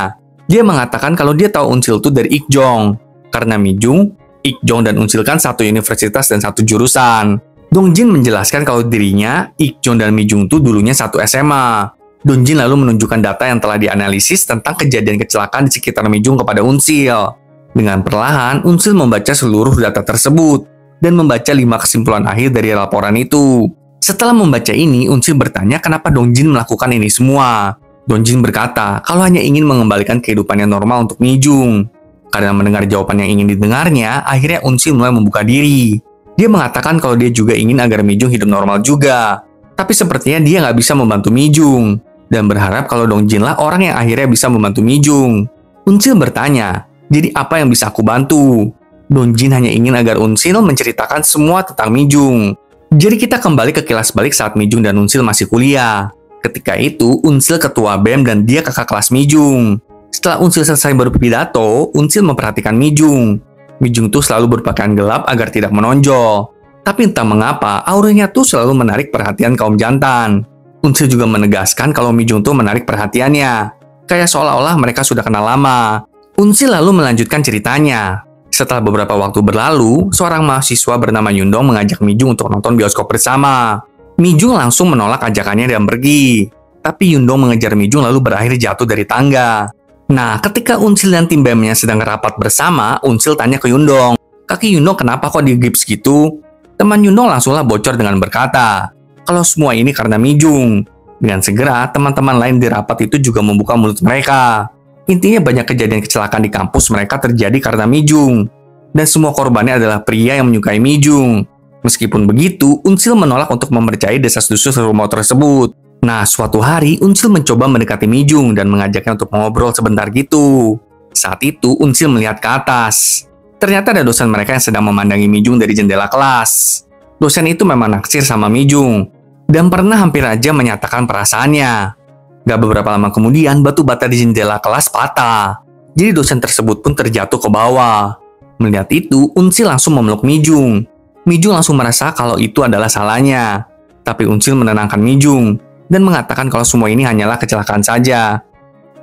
Dia mengatakan kalau dia tahu Unsil itu dari Ikjong. Karena Mijung, Ikjong dan Unsil kan satu universitas dan satu jurusan. Dongjin menjelaskan kalau dirinya, Ikjong dan Mijung itu dulunya satu SMA. Dongjin lalu menunjukkan data yang telah dianalisis tentang kejadian kecelakaan di sekitar Mijung kepada Unsil. Dengan perlahan, Unsil membaca seluruh data tersebut dan membaca 5 kesimpulan akhir dari laporan itu. Setelah membaca ini, Unsil bertanya kenapa Dongjin melakukan ini semua. Dongjin berkata kalau hanya ingin mengembalikan kehidupan yang normal untuk Mijung. Karena mendengar jawaban yang ingin didengarnya, akhirnya Unsil mulai membuka diri. Dia mengatakan kalau dia juga ingin agar Mijung hidup normal juga. Tapi sepertinya dia nggak bisa membantu Mijung. Dan berharap kalau Dongjin lah orang yang akhirnya bisa membantu Mijung. Unsil bertanya, jadi apa yang bisa aku bantu? Dongjin hanya ingin agar Unsil menceritakan semua tentang Mijung. Jadi kita kembali ke kilas balik saat Mijung dan Unsil masih kuliah. Ketika itu, Unsil ketua BEM dan dia kakak kelas Mijung. Setelah Unsil selesai berpidato, Unsil memperhatikan Mijung. Mijung tuh selalu berpakaian gelap agar tidak menonjol. Tapi entah mengapa, auranya tuh selalu menarik perhatian kaum jantan. Unsil juga menegaskan kalau Mijung tuh menarik perhatiannya. Kayak seolah-olah mereka sudah kenal lama. Unsil lalu melanjutkan ceritanya. Setelah beberapa waktu berlalu, seorang mahasiswa bernama Yundong mengajak Mijung untuk nonton bioskop bersama. Mijung langsung menolak ajakannya dan pergi. Tapi Yundong mengejar Mijung lalu berakhir jatuh dari tangga. Nah, ketika Unsil dan tim BEM-nya sedang rapat bersama, Unsil tanya ke Yundong, "Kaki Yundong kenapa kok digips gitu?" Teman Yundong langsunglah bocor dengan berkata, kalau semua ini karena Mijung. Dengan segera, teman-teman lain di rapat itu juga membuka mulut mereka. Intinya banyak kejadian kecelakaan di kampus mereka terjadi karena Mijung. Dan semua korbannya adalah pria yang menyukai Mijung. Meskipun begitu, Unsil menolak untuk mempercayai desas-desus rumor tersebut. Nah, suatu hari Unsil mencoba mendekati Mijung dan mengajaknya untuk ngobrol sebentar gitu. Saat itu, Unsil melihat ke atas. Ternyata ada dosen mereka yang sedang memandangi Mijung dari jendela kelas. Dosen itu memang naksir sama Mijung. Dan pernah hampir aja menyatakan perasaannya. Gak beberapa lama kemudian, batu bata di jendela kelas patah. Jadi dosen tersebut pun terjatuh ke bawah. Melihat itu, Unsil langsung memeluk Mijung. Mijung langsung merasa kalau itu adalah salahnya. Tapi Unsil menenangkan Mijung. dan mengatakan kalau semua ini hanyalah kecelakaan saja.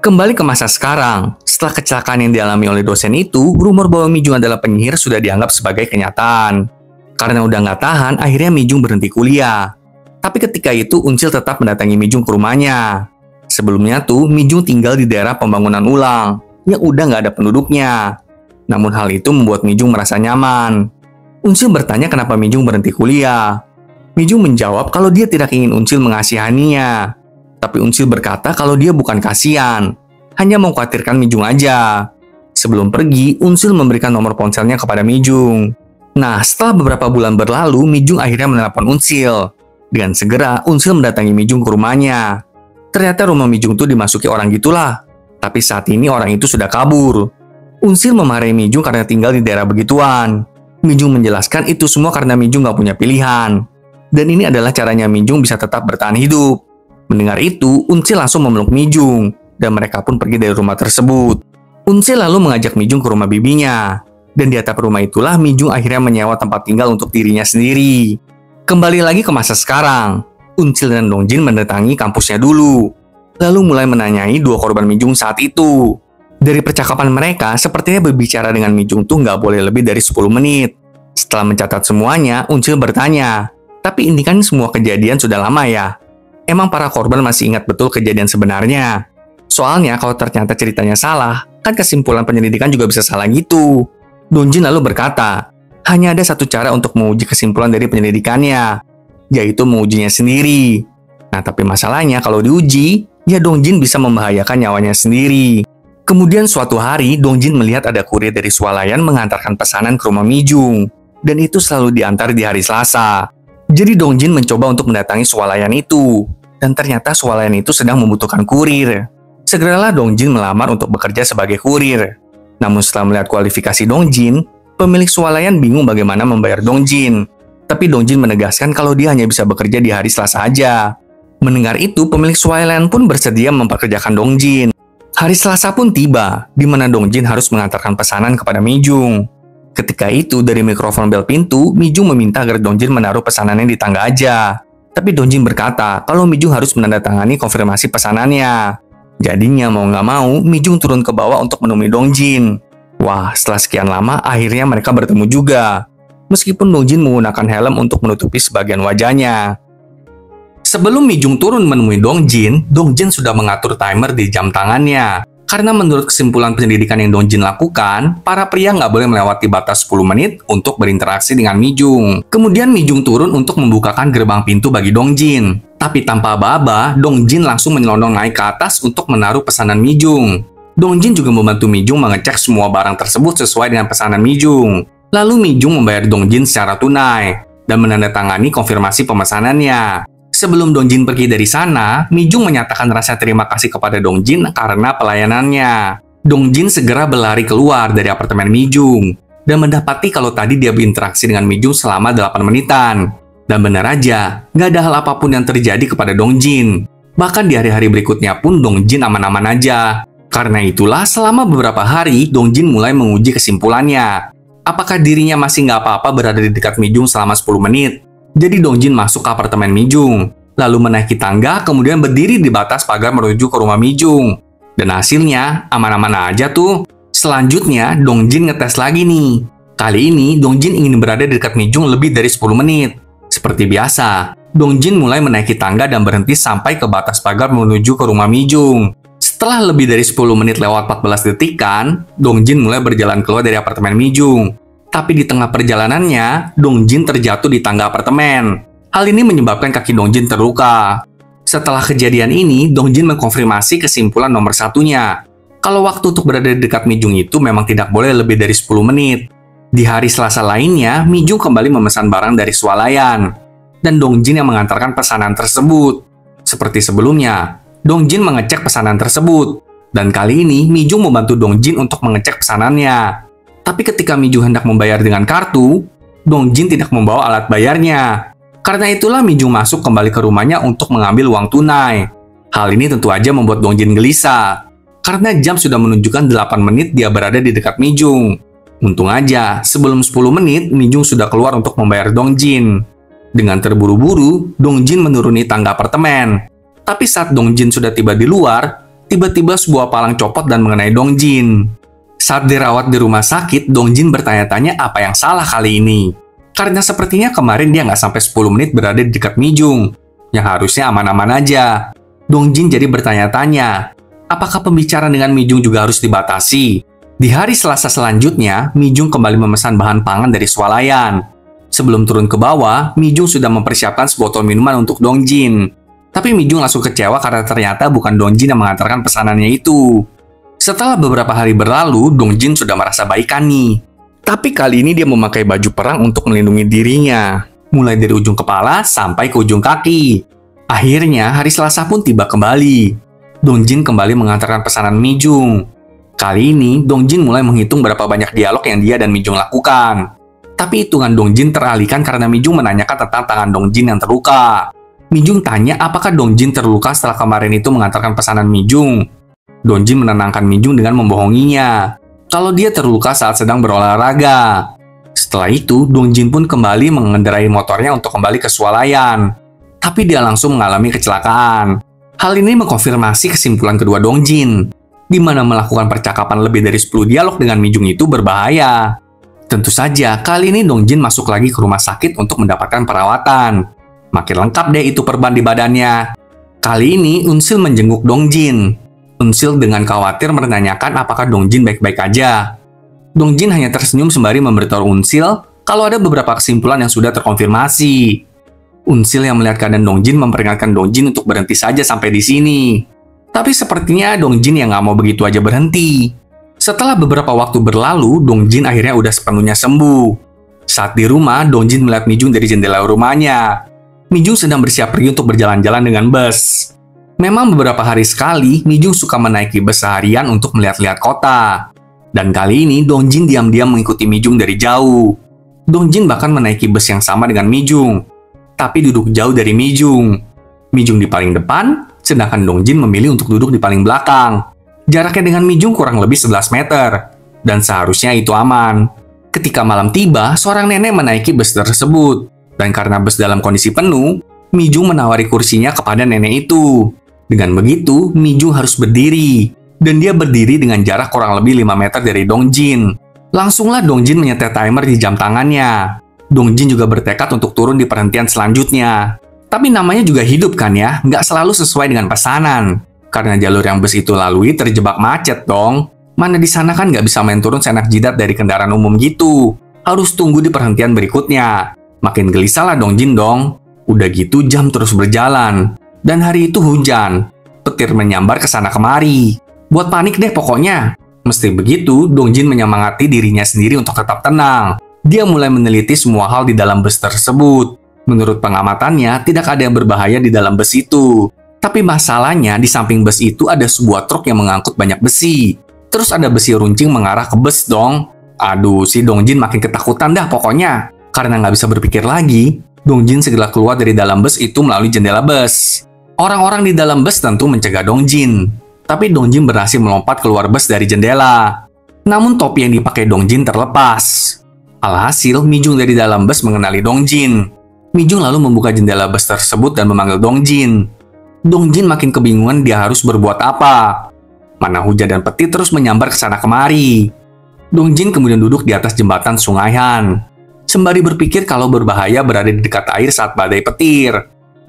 Kembali ke masa sekarang, setelah kecelakaan yang dialami oleh dosen itu, rumor bahwa Mijung adalah penyihir sudah dianggap sebagai kenyataan. Karena udah nggak tahan, akhirnya Mijung berhenti kuliah. Tapi ketika itu, Uncil tetap mendatangi Mijung ke rumahnya. Sebelumnya tuh, Mijung tinggal di daerah pembangunan ulang, yang udah nggak ada penduduknya. Namun hal itu membuat Mijung merasa nyaman. Uncil bertanya kenapa Mijung berhenti kuliah. Mijung menjawab kalau dia tidak ingin Uncil mengasihaninya. Tapi Uncil berkata kalau dia bukan kasihan, hanya mengkhawatirkan Mijung aja. Sebelum pergi, Uncil memberikan nomor ponselnya kepada Mijung. Nah, setelah beberapa bulan berlalu, Mijung akhirnya menelpon Uncil. Dengan segera, Uncil mendatangi Mijung ke rumahnya. Ternyata rumah Mijung tuh dimasuki orang gitulah. Tapi saat ini orang itu sudah kabur. Uncil memarahi Mijung karena tinggal di daerah begituan. Mijung menjelaskan itu semua karena Mijung gak punya pilihan. Dan ini adalah caranya Mijung bisa tetap bertahan hidup. Mendengar itu, Uncil langsung memeluk Mijung, dan mereka pun pergi dari rumah tersebut. Uncil lalu mengajak Mijung ke rumah bibinya, dan di atap rumah itulah Mijung akhirnya menyewa tempat tinggal untuk dirinya sendiri. Kembali lagi ke masa sekarang, Uncil dan Dongjin mendatangi kampusnya dulu, lalu mulai menanyai dua korban Mijung saat itu. Dari percakapan mereka, sepertinya berbicara dengan Mijung tuh nggak boleh lebih dari 10 menit. Setelah mencatat semuanya, Uncil bertanya, tapi ini kan semua kejadian sudah lama ya? Emang para korban masih ingat betul kejadian sebenarnya? Soalnya kalau ternyata ceritanya salah, kan kesimpulan penyelidikan juga bisa salah gitu. Dongjin lalu berkata, hanya ada satu cara untuk menguji kesimpulan dari penyelidikannya, yaitu mengujinya sendiri. Nah, tapi masalahnya kalau diuji, ya Dongjin bisa membahayakan nyawanya sendiri. Kemudian suatu hari, Dongjin melihat ada kurir dari swalayan mengantarkan pesanan ke rumah Mijung, dan itu selalu diantar di hari Selasa. Jadi Dongjin mencoba untuk mendatangi swalayan itu, dan ternyata swalayan itu sedang membutuhkan kurir. Segeralah Dongjin melamar untuk bekerja sebagai kurir. Namun setelah melihat kualifikasi Dongjin, pemilik swalayan bingung bagaimana membayar Dongjin. Tapi Dongjin menegaskan kalau dia hanya bisa bekerja di hari Selasa aja. Mendengar itu, pemilik swalayan pun bersedia memperkerjakan Dongjin. Hari Selasa pun tiba, di mana Dongjin harus mengantarkan pesanan kepada Mijung. Ketika itu, dari mikrofon bel pintu, Mijung meminta agar Dongjin menaruh pesanannya di tangga aja. Tapi Dongjin berkata kalau Mijung harus menandatangani konfirmasi pesanannya. Jadinya mau nggak mau, Mijung turun ke bawah untuk menemui Dongjin. Wah, setelah sekian lama, akhirnya mereka bertemu juga. Meskipun Dongjin menggunakan helm untuk menutupi sebagian wajahnya. Sebelum Mijung turun menemui Dongjin sudah mengatur timer di jam tangannya. Karena menurut kesimpulan penyelidikan yang Dongjin lakukan, para pria nggak boleh melewati batas 10 menit untuk berinteraksi dengan Mijung. Kemudian Mijung turun untuk membukakan gerbang pintu bagi Dongjin. Tapi tanpa aba-aba, Dongjin langsung menyelonong naik ke atas untuk menaruh pesanan Mijung. Dongjin juga membantu Mijung mengecek semua barang tersebut sesuai dengan pesanan Mijung. Lalu Mijung membayar Dongjin secara tunai dan menandatangani konfirmasi pemesanannya. Sebelum Dongjin pergi dari sana, Mijung menyatakan rasa terima kasih kepada Dongjin karena pelayanannya. Dongjin segera berlari keluar dari apartemen Mijung dan mendapati kalau tadi dia berinteraksi dengan Mijung selama 8 menitan. Dan benar aja, nggak ada hal apapun yang terjadi kepada Dongjin. Bahkan di hari-hari berikutnya pun Dongjin aman-aman aja. Karena itulah selama beberapa hari, Dongjin mulai menguji kesimpulannya. Apakah dirinya masih nggak apa-apa berada di dekat Mijung selama 10 menit? Jadi Dongjin masuk ke apartemen Mijung, lalu menaiki tangga, kemudian berdiri di batas pagar menuju ke rumah Mijung. Dan hasilnya aman-aman aja tuh. Selanjutnya, Dongjin ngetes lagi nih. Kali ini, Dongjin ingin berada di dekat Mijung lebih dari 10 menit. Seperti biasa, Dongjin mulai menaiki tangga dan berhenti sampai ke batas pagar menuju ke rumah Mijung. Setelah lebih dari 10 menit lewat 14 detikan, Dongjin mulai berjalan keluar dari apartemen Mijung. Tapi di tengah perjalanannya, Dongjin terjatuh di tangga apartemen. Hal ini menyebabkan kaki Dongjin terluka. Setelah kejadian ini, Dongjin mengkonfirmasi kesimpulan nomor satunya. Kalau waktu untuk berada di dekat Mijung itu memang tidak boleh lebih dari 10 menit. Di hari Selasa lainnya, Mijung kembali memesan barang dari swalayan. Dan Dongjin yang mengantarkan pesanan tersebut. Seperti sebelumnya, Dongjin mengecek pesanan tersebut. Dan kali ini, Mijung membantu Dongjin untuk mengecek pesanannya. Tapi ketika Mijung hendak membayar dengan kartu, Dongjin tidak membawa alat bayarnya. Karena itulah Mijung masuk kembali ke rumahnya untuk mengambil uang tunai. Hal ini tentu aja membuat Dongjin gelisah. Karena jam sudah menunjukkan 8 menit dia berada di dekat Mijung. Untung aja, sebelum 10 menit, Mijung sudah keluar untuk membayar Dongjin. Dengan terburu-buru, Dongjin menuruni tangga apartemen. Tapi saat Dongjin sudah tiba di luar, tiba-tiba sebuah palang copot dan mengenai Dongjin. Saat dirawat di rumah sakit, Dongjin bertanya-tanya apa yang salah kali ini. Karena sepertinya kemarin dia nggak sampai 10 menit berada di dekat Mijung, yang harusnya aman-aman aja. Dongjin jadi bertanya-tanya, apakah pembicaraan dengan Mijung juga harus dibatasi? Di hari Selasa selanjutnya, Mijung kembali memesan bahan pangan dari swalayan. Sebelum turun ke bawah, Mijung sudah mempersiapkan sebotol minuman untuk Dongjin. Tapi Mijung langsung kecewa karena ternyata bukan Dongjin yang mengantarkan pesanannya itu. Setelah beberapa hari berlalu, Dongjin sudah merasa baikan nih. Tapi kali ini dia memakai baju perang untuk melindungi dirinya, mulai dari ujung kepala sampai ke ujung kaki. Akhirnya, hari Selasa pun tiba kembali. Dongjin kembali mengantarkan pesanan Mijung. Kali ini, Dongjin mulai menghitung berapa banyak dialog yang dia dan Mijung lakukan. Tapi hitungan Dongjin teralihkan karena Mijung menanyakan tentang tangan Dongjin yang terluka. Mijung tanya apakah Dongjin terluka setelah kemarin itu mengantarkan pesanan Mijung. Dongjin menenangkan Mijung dengan membohonginya kalau dia terluka saat sedang berolahraga. Setelah itu, Dongjin pun kembali mengendarai motornya untuk kembali ke swalayan. Tapi dia langsung mengalami kecelakaan. Hal ini mengkonfirmasi kesimpulan kedua Dongjin, di mana melakukan percakapan lebih dari 10 dialog dengan Mijung itu berbahaya. Tentu saja, kali ini Dongjin masuk lagi ke rumah sakit untuk mendapatkan perawatan. Makin lengkap deh itu perban di badannya. Kali ini, Unsil menjenguk Dongjin. Unsil dengan khawatir menanyakan apakah Dongjin baik-baik aja. Dongjin hanya tersenyum sembari memberitahu Unsil kalau ada beberapa kesimpulan yang sudah terkonfirmasi. Unsil yang melihat keadaan Dongjin memperingatkan Dongjin untuk berhenti saja sampai di sini. Tapi sepertinya Dongjin yang nggak mau begitu aja berhenti. Setelah beberapa waktu berlalu, Dongjin akhirnya udah sepenuhnya sembuh. Saat di rumah, Dongjin melihat Mijung dari jendela rumahnya. Mijung sedang bersiap pergi untuk berjalan-jalan dengan bus. Memang beberapa hari sekali, Mijung suka menaiki bus seharian untuk melihat-lihat kota. Dan kali ini, Dongjin diam-diam mengikuti Mijung dari jauh. Dongjin bahkan menaiki bus yang sama dengan Mijung, tapi duduk jauh dari Mijung. Mijung di paling depan, sedangkan Dongjin memilih untuk duduk di paling belakang. Jaraknya dengan Mijung kurang lebih 11 meter, dan seharusnya itu aman. Ketika malam tiba, seorang nenek menaiki bus tersebut. Dan karena bus dalam kondisi penuh, Mijung menawari kursinya kepada nenek itu. Dengan begitu, Mijung harus berdiri. Dan dia berdiri dengan jarak kurang lebih 5 meter dari Dongjin. Langsunglah Dongjin menyetel timer di jam tangannya. Dongjin juga bertekad untuk turun di perhentian selanjutnya. Tapi namanya juga hidup kan ya, nggak selalu sesuai dengan pesanan. Karena jalur yang bus itu lalui terjebak macet dong. Mana di sana kan nggak bisa main turun seenak jidat dari kendaraan umum gitu. Harus tunggu di perhentian berikutnya. Makin gelisah lah Dongjin dong. Udah gitu jam terus berjalan. Dan hari itu hujan. Petir menyambar ke sana kemari. Buat panik deh pokoknya. Mesti begitu, Dongjin menyemangati dirinya sendiri untuk tetap tenang. Dia mulai meneliti semua hal di dalam bus tersebut. Menurut pengamatannya, tidak ada yang berbahaya di dalam bus itu. Tapi masalahnya, di samping bus itu ada sebuah truk yang mengangkut banyak besi. Terus ada besi runcing mengarah ke bus dong. Aduh, si Dongjin makin ketakutan dah pokoknya. Karena nggak bisa berpikir lagi, Dongjin segera keluar dari dalam bus itu melalui jendela bus. Orang-orang di dalam bus tentu mencegah Dongjin. Tapi Dongjin berhasil melompat keluar bus dari jendela. Namun topi yang dipakai Dongjin terlepas. Alhasil, Mijung dari dalam bus mengenali Dongjin. Mijung lalu membuka jendela bus tersebut dan memanggil Dongjin. Dongjin makin kebingungan dia harus berbuat apa. Mana hujan dan petir terus menyambar ke sana kemari. Dongjin kemudian duduk di atas jembatan Sungai Han. Sembari berpikir kalau berbahaya berada di dekat air saat badai petir.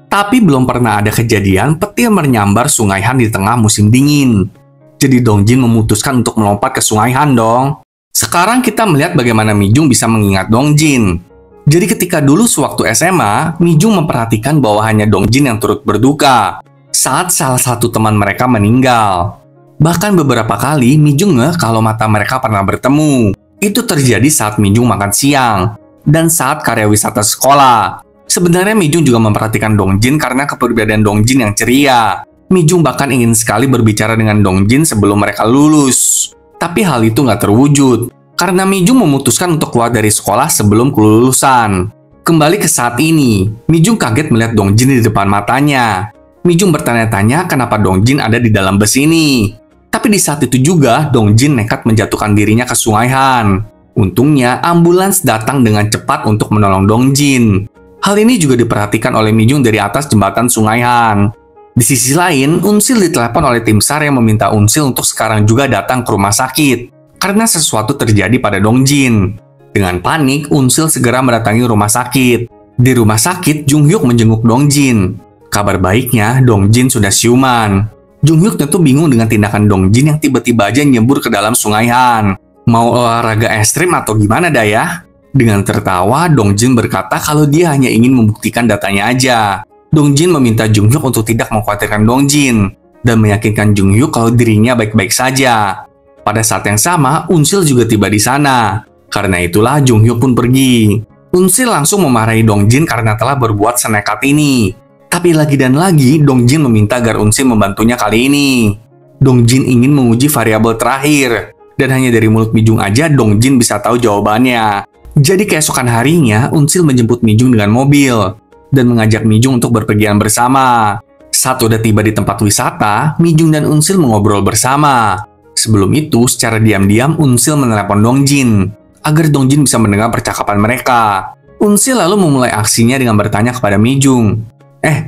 Tapi belum pernah ada kejadian petir menyambar Sungai Han di tengah musim dingin. Jadi Dongjin memutuskan untuk melompat ke Sungai Han dong. Sekarang kita melihat bagaimana Mijung bisa mengingat Dongjin. Jadi ketika dulu sewaktu SMA, Mijung memperhatikan bahwa hanya Dongjin yang turut berduka saat salah satu teman mereka meninggal. Bahkan beberapa kali Mijung ngeh kalau mata mereka pernah bertemu. Itu terjadi saat Mijung makan siang dan saat karya wisata sekolah. Sebenarnya Mijung juga memperhatikan Dongjin karena kepribadian Dongjin yang ceria. Mijung bahkan ingin sekali berbicara dengan Dongjin sebelum mereka lulus. Tapi hal itu nggak terwujud, karena Mijung memutuskan untuk keluar dari sekolah sebelum kelulusan. Kembali ke saat ini, Mijung kaget melihat Dongjin di depan matanya. Mijung bertanya-tanya kenapa Dongjin ada di dalam bus ini. Tapi di saat itu juga, Dongjin nekat menjatuhkan dirinya ke Sungai Han. Untungnya, ambulans datang dengan cepat untuk menolong Dongjin. Hal ini juga diperhatikan oleh Mijung dari atas jembatan Sungai Han. Di sisi lain, Unsil ditelepon oleh tim SAR yang meminta Unsil untuk sekarang juga datang ke rumah sakit karena sesuatu terjadi pada Dongjin. Dengan panik, Unsil segera mendatangi rumah sakit. Di rumah sakit, Junghyuk menjenguk Dongjin. Kabar baiknya, Dongjin sudah siuman. Junghyuk tentu bingung dengan tindakan Dongjin yang tiba-tiba aja nyebur ke dalam sungai Han. Mau olahraga ekstrim atau gimana dah ya? Dengan tertawa, Dongjin berkata kalau dia hanya ingin membuktikan datanya aja. Dongjin meminta Junghyuk untuk tidak mengkhawatirkan Dongjin dan meyakinkan Junghyuk kalau dirinya baik-baik saja. Pada saat yang sama, Unsil juga tiba di sana. Karena itulah Junghyuk pun pergi. Unsil langsung memarahi Dongjin karena telah berbuat senekat ini. Tapi lagi dan lagi, Dongjin meminta agar Unsil membantunya kali ini. Dongjin ingin menguji variabel terakhir. Dan hanya dari mulut Mijung aja Dongjin bisa tahu jawabannya. Jadi keesokan harinya, Unsil menjemput Mijung dengan mobil dan mengajak Mijung untuk berpergian bersama. Saat udah tiba di tempat wisata, Mijung dan Unsil mengobrol bersama. Sebelum itu, secara diam-diam Unsil menelepon Dongjin agar Dongjin bisa mendengar percakapan mereka. Unsil lalu memulai aksinya dengan bertanya kepada Mijung,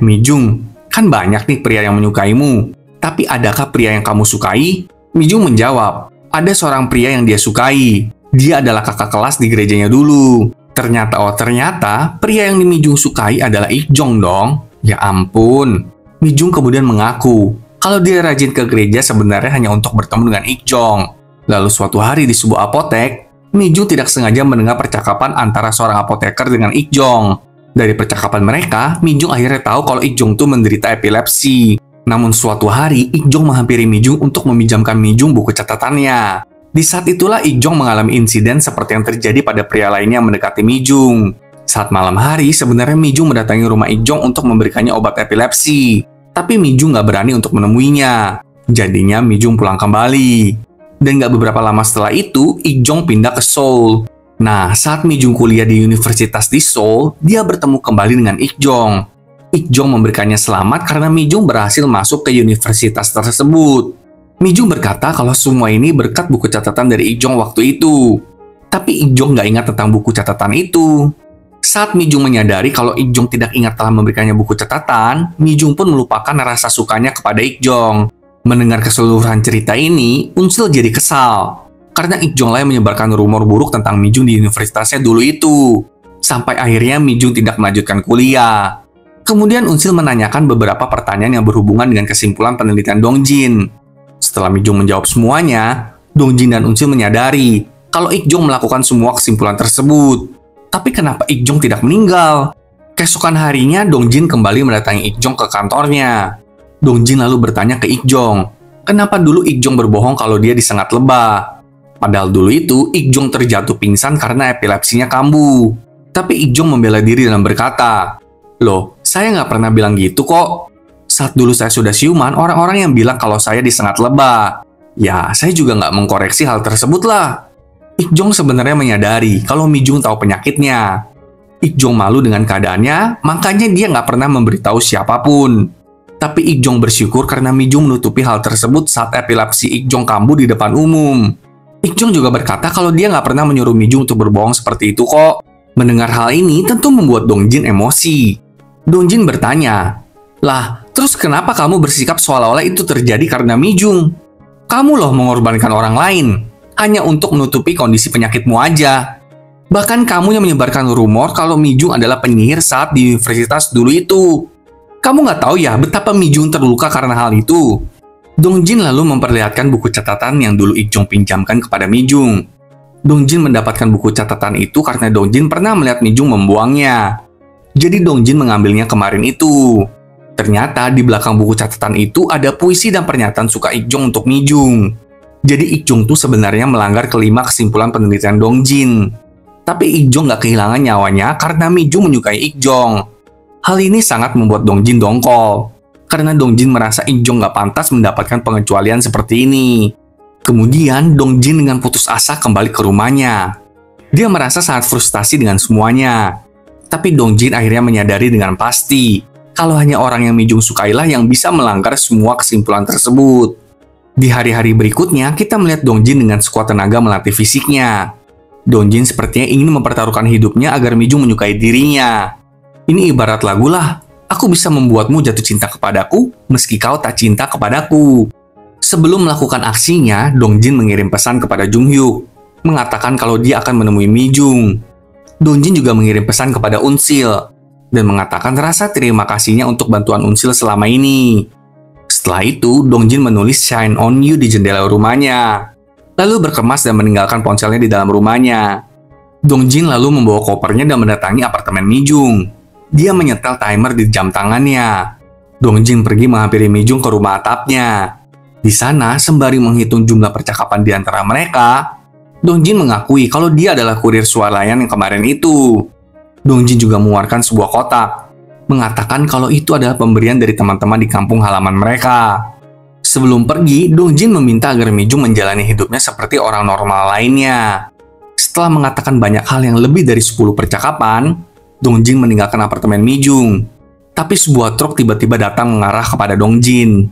Mijung, kan banyak nih pria yang menyukaimu, tapi adakah pria yang kamu sukai? Mijung menjawab, ada seorang pria yang dia sukai. Dia adalah kakak kelas di gerejanya dulu. Ternyata pria yang Mijung sukai adalah Ik-jong dong. Ya ampun. Mijung kemudian mengaku kalau dia rajin ke gereja sebenarnya hanya untuk bertemu dengan Ik-jong. Lalu suatu hari di sebuah apotek, Mijung tidak sengaja mendengar percakapan antara seorang apoteker dengan Ik-jong. Dari percakapan mereka, Mijung akhirnya tahu kalau Ik-jong tuh menderita epilepsi. Namun suatu hari, Ik-jong menghampiri Mijung untuk meminjamkan Mijung buku catatannya. Di saat itulah Ik-jong mengalami insiden seperti yang terjadi pada pria lainnya yang mendekati Mijung. Saat malam hari, sebenarnya Mijung mendatangi rumah Ik-jong untuk memberikannya obat epilepsi. Tapi Mijung nggak berani untuk menemuinya. Jadinya Mijung pulang kembali. Dan nggak beberapa lama setelah itu, Ik-jong pindah ke Seoul. Nah, saat Mijung kuliah di universitas di Seoul, dia bertemu kembali dengan Ik-jong. Ik-jong memberikannya selamat karena Mijung berhasil masuk ke universitas tersebut. Mijung berkata kalau semua ini berkat buku catatan dari Ik-jong waktu itu. Tapi Ik-jong nggak ingat tentang buku catatan itu. Saat Mijung menyadari kalau Ik-jong tidak ingat telah memberikannya buku catatan, Mijung pun melupakan rasa sukanya kepada Ik-jong. Mendengar keseluruhan cerita ini, Unsil jadi kesal. Karena Ik-jong lah yang menyebarkan rumor buruk tentang Mijung di universitasnya dulu itu. Sampai akhirnya Mijung tidak melanjutkan kuliah. Kemudian Unsil menanyakan beberapa pertanyaan yang berhubungan dengan kesimpulan penelitian Dongjin. Setelah Mijung menjawab semuanya, Dongjin dan Unsil menyadari kalau Ik-jong melakukan semua kesimpulan tersebut. Tapi kenapa Ik-jong tidak meninggal? Keesokan harinya, Dongjin kembali mendatangi Ik-jong ke kantornya. Dongjin lalu bertanya ke Ik-jong, kenapa dulu Ik-jong berbohong kalau dia disengat lebah? Padahal dulu itu, Ik-jong terjatuh pingsan karena epilepsinya kambuh. Tapi Ik-jong membela diri dan berkata, loh, saya nggak pernah bilang gitu kok. Saat dulu saya sudah siuman, orang-orang yang bilang kalau saya disengat lebah. Ya, saya juga nggak mengkoreksi hal tersebut lah. Ik-jong sebenarnya menyadari kalau Mijung tahu penyakitnya. Ik-jong malu dengan keadaannya, makanya dia nggak pernah memberitahu siapapun. Tapi Ik-jong bersyukur karena Mijung menutupi hal tersebut saat epilepsi Ik-jong kambuh di depan umum. Ik-jong juga berkata kalau dia nggak pernah menyuruh Mijung untuk berbohong seperti itu kok. Mendengar hal ini tentu membuat Dongjin emosi. Dongjin bertanya, lah, terus kenapa kamu bersikap seolah-olah itu terjadi karena Mijung? Kamu loh mengorbankan orang lain, hanya untuk menutupi kondisi penyakitmu aja. Bahkan kamu yang menyebarkan rumor kalau Mijung adalah penyihir saat di universitas dulu itu. Kamu nggak tahu ya betapa Mijung terluka karena hal itu? Dongjin lalu memperlihatkan buku catatan yang dulu Ik-jong pinjamkan kepada Mijung. Dongjin mendapatkan buku catatan itu karena Dongjin pernah melihat Mijung membuangnya. Jadi Dongjin mengambilnya kemarin itu. Ternyata di belakang buku catatan itu ada puisi dan pernyataan suka Ik-jong untuk Mijung. Jadi Ik-jong tuh sebenarnya melanggar kelima kesimpulan penelitian Dongjin. Tapi Ik-jong nggak kehilangan nyawanya karena Mijung menyukai Ik-jong. Hal ini sangat membuat Dongjin dongkol. Karena Dongjin merasa Ik-jong nggak pantas mendapatkan pengecualian seperti ini. Kemudian Dongjin dengan putus asa kembali ke rumahnya. Dia merasa sangat frustasi dengan semuanya. Tapi Dongjin akhirnya menyadari dengan pasti kalau hanya orang yang Mijung sukailah yang bisa melanggar semua kesimpulan tersebut. Di hari-hari berikutnya, kita melihat Dongjin dengan sekuat tenaga melatih fisiknya. Dongjin sepertinya ingin mempertaruhkan hidupnya agar Mijung menyukai dirinya. Ini ibarat lagu lah. Aku bisa membuatmu jatuh cinta kepadaku meski kau tak cinta kepadaku. Sebelum melakukan aksinya, Dongjin mengirim pesan kepada Junghyuk, mengatakan kalau dia akan menemui Mi-jung. Dongjin juga mengirim pesan kepada Unsil, dan mengatakan rasa terima kasihnya untuk bantuan Unsil selama ini. Setelah itu, Dongjin menulis "Shine on you" di jendela rumahnya, lalu berkemas dan meninggalkan ponselnya di dalam rumahnya. Dongjin lalu membawa kopernya dan mendatangi apartemen Mi-jung. Dia menyetel timer di jam tangannya. Dongjin pergi menghampiri Mi-jung ke rumah atapnya. Di sana, sembari menghitung jumlah percakapan di antara mereka, Dongjin mengakui kalau dia adalah kurir swalayan yang kemarin itu. Dongjin juga mengeluarkan sebuah kotak, mengatakan kalau itu adalah pemberian dari teman-teman di kampung halaman mereka. Sebelum pergi, Dongjin meminta agar Mi-jung menjalani hidupnya seperti orang normal lainnya. Setelah mengatakan banyak hal yang lebih dari 10 percakapan, Dongjin meninggalkan apartemen Mi-jung. Tapi sebuah truk tiba-tiba datang mengarah kepada Dongjin.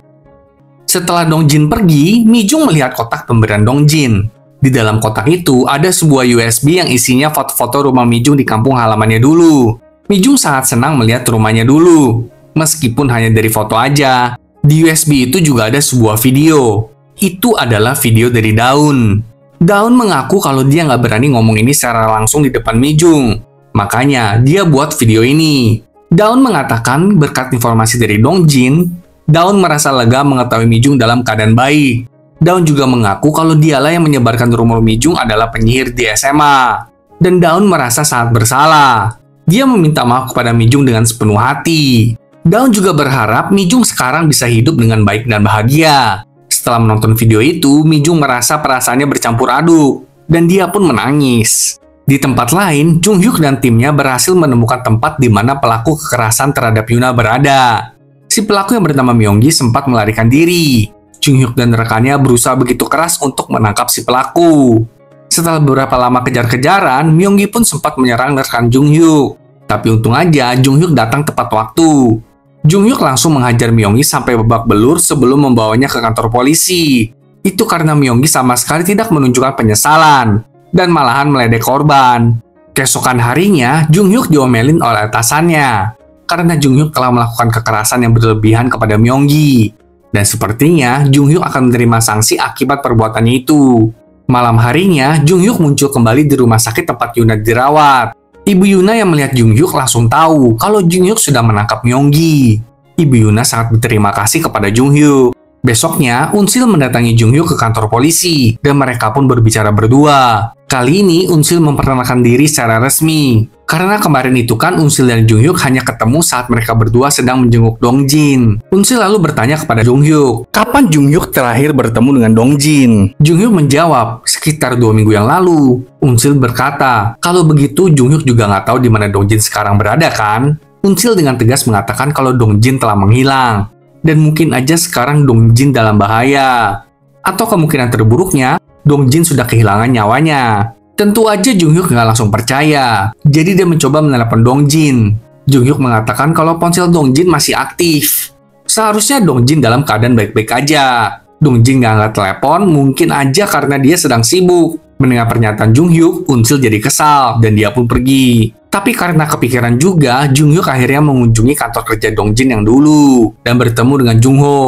Setelah Dongjin pergi, Mi-jung melihat kotak pemberian Dongjin. Di dalam kotak itu ada sebuah USB yang isinya foto-foto rumah Mi-jung di kampung halamannya dulu. Mi-jung sangat senang melihat rumahnya dulu, meskipun hanya dari foto aja. Di USB itu juga ada sebuah video. Itu adalah video dari Daun. Daun mengaku kalau dia nggak berani ngomong ini secara langsung di depan Mi-jung. Makanya, dia buat video ini. Daun mengatakan berkat informasi dari Dongjin, Daun merasa lega mengetahui Mi-jung dalam keadaan baik. Daun juga mengaku kalau dialah yang menyebarkan rumor Mi-jung adalah penyihir di SMA. Dan Daun merasa sangat bersalah. Dia meminta maaf kepada Mi-jung dengan sepenuh hati. Daun juga berharap Mi-jung sekarang bisa hidup dengan baik dan bahagia. Setelah menonton video itu, Mi-jung merasa perasaannya bercampur aduk. Dan dia pun menangis. Di tempat lain, Junghyuk dan timnya berhasil menemukan tempat di mana pelaku kekerasan terhadap Yuna berada. Si pelaku yang bernama Myonggi sempat melarikan diri. Junghyuk dan rekannya berusaha begitu keras untuk menangkap si pelaku. Setelah beberapa lama kejar-kejaran, Myonggi pun sempat menyerang rekan Junghyuk. Tapi untung aja Junghyuk datang tepat waktu. Junghyuk langsung menghajar Myonggi sampai babak belur sebelum membawanya ke kantor polisi. Itu karena Myonggi sama sekali tidak menunjukkan penyesalan dan malahan meledek korban. Keesokan harinya, Junghyuk diomelin oleh atasannya karena Junghyuk telah melakukan kekerasan yang berlebihan kepada Myonggi. Dan sepertinya Junghyuk akan menerima sanksi akibat perbuatannya itu. Malam harinya, Junghyuk muncul kembali di rumah sakit tempat Yuna dirawat. Ibu Yuna yang melihat Junghyuk langsung tahu kalau Junghyuk sudah menangkap Myonggi. Ibu Yuna sangat berterima kasih kepada Junghyuk. Besoknya, Unsil mendatangi Junghyuk ke kantor polisi, dan mereka pun berbicara berdua. Kali ini, Unsil memperkenalkan diri secara resmi. Karena kemarin itu kan Unsil dan Junghyuk hanya ketemu saat mereka berdua sedang menjenguk Dongjin. Unsil lalu bertanya kepada Junghyuk, kapan Junghyuk terakhir bertemu dengan Dongjin? Junghyuk menjawab, sekitar 2 minggu yang lalu. Unsil berkata, kalau begitu Junghyuk juga nggak tahu di mana Dongjin sekarang berada kan? Unsil dengan tegas mengatakan kalau Dongjin telah menghilang. Dan mungkin aja sekarang Dongjin dalam bahaya. Atau kemungkinan terburuknya, Dongjin sudah kehilangan nyawanya. Tentu aja Junghyuk nggak langsung percaya. Jadi dia mencoba menelepon Dongjin. Junghyuk mengatakan kalau ponsel Dongjin masih aktif. Seharusnya Dongjin dalam keadaan baik-baik aja. Dongjin nggak angkat telepon, mungkin aja karena dia sedang sibuk. Mendengar pernyataan Junghyuk, Unsil jadi kesal dan dia pun pergi. Tapi karena kepikiran juga, Junghyuk akhirnya mengunjungi kantor kerja Dongjin yang dulu dan bertemu dengan Jungho.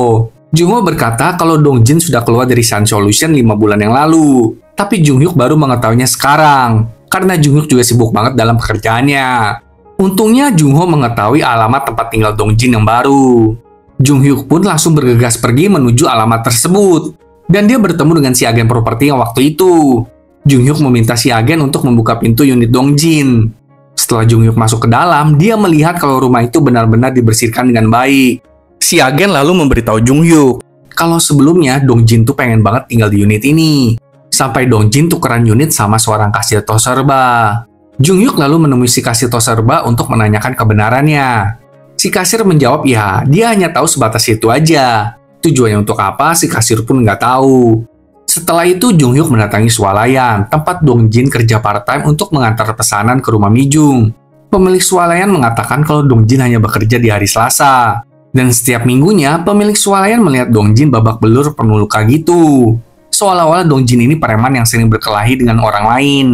Jungho berkata kalau Dongjin sudah keluar dari Sun Solution 5 bulan yang lalu. Tapi Junghyuk baru mengetahuinya sekarang, karena Junghyuk juga sibuk banget dalam pekerjaannya. Untungnya Jungho mengetahui alamat tempat tinggal Dongjin yang baru. Junghyuk pun langsung bergegas pergi menuju alamat tersebut. Dan dia bertemu dengan si agen properti yang waktu itu. Junghyuk meminta si agen untuk membuka pintu unit Dongjin. Setelah Junghyuk masuk ke dalam, dia melihat kalau rumah itu benar-benar dibersihkan dengan baik. Si agen lalu memberitahu Junghyuk kalau sebelumnya Dongjin tuh pengen banget tinggal di unit ini. Sampai Dongjin tukeran unit sama seorang kasir toserba. Junghyuk lalu menemui si kasir toserba untuk menanyakan kebenarannya. Si kasir menjawab ya, dia hanya tahu sebatas itu aja. Tujuannya untuk apa, si kasir pun nggak tahu. Setelah itu Junghyuk mendatangi swalayan, tempat Dongjin kerja part-time untuk mengantar pesanan ke rumah Mi-jung. Pemilik swalayan mengatakan kalau Dongjin hanya bekerja di hari Selasa. Dan setiap minggunya, pemilik swalayan melihat Dongjin babak belur penuh luka gitu. Seolah-olah Dongjin ini preman yang sering berkelahi dengan orang lain.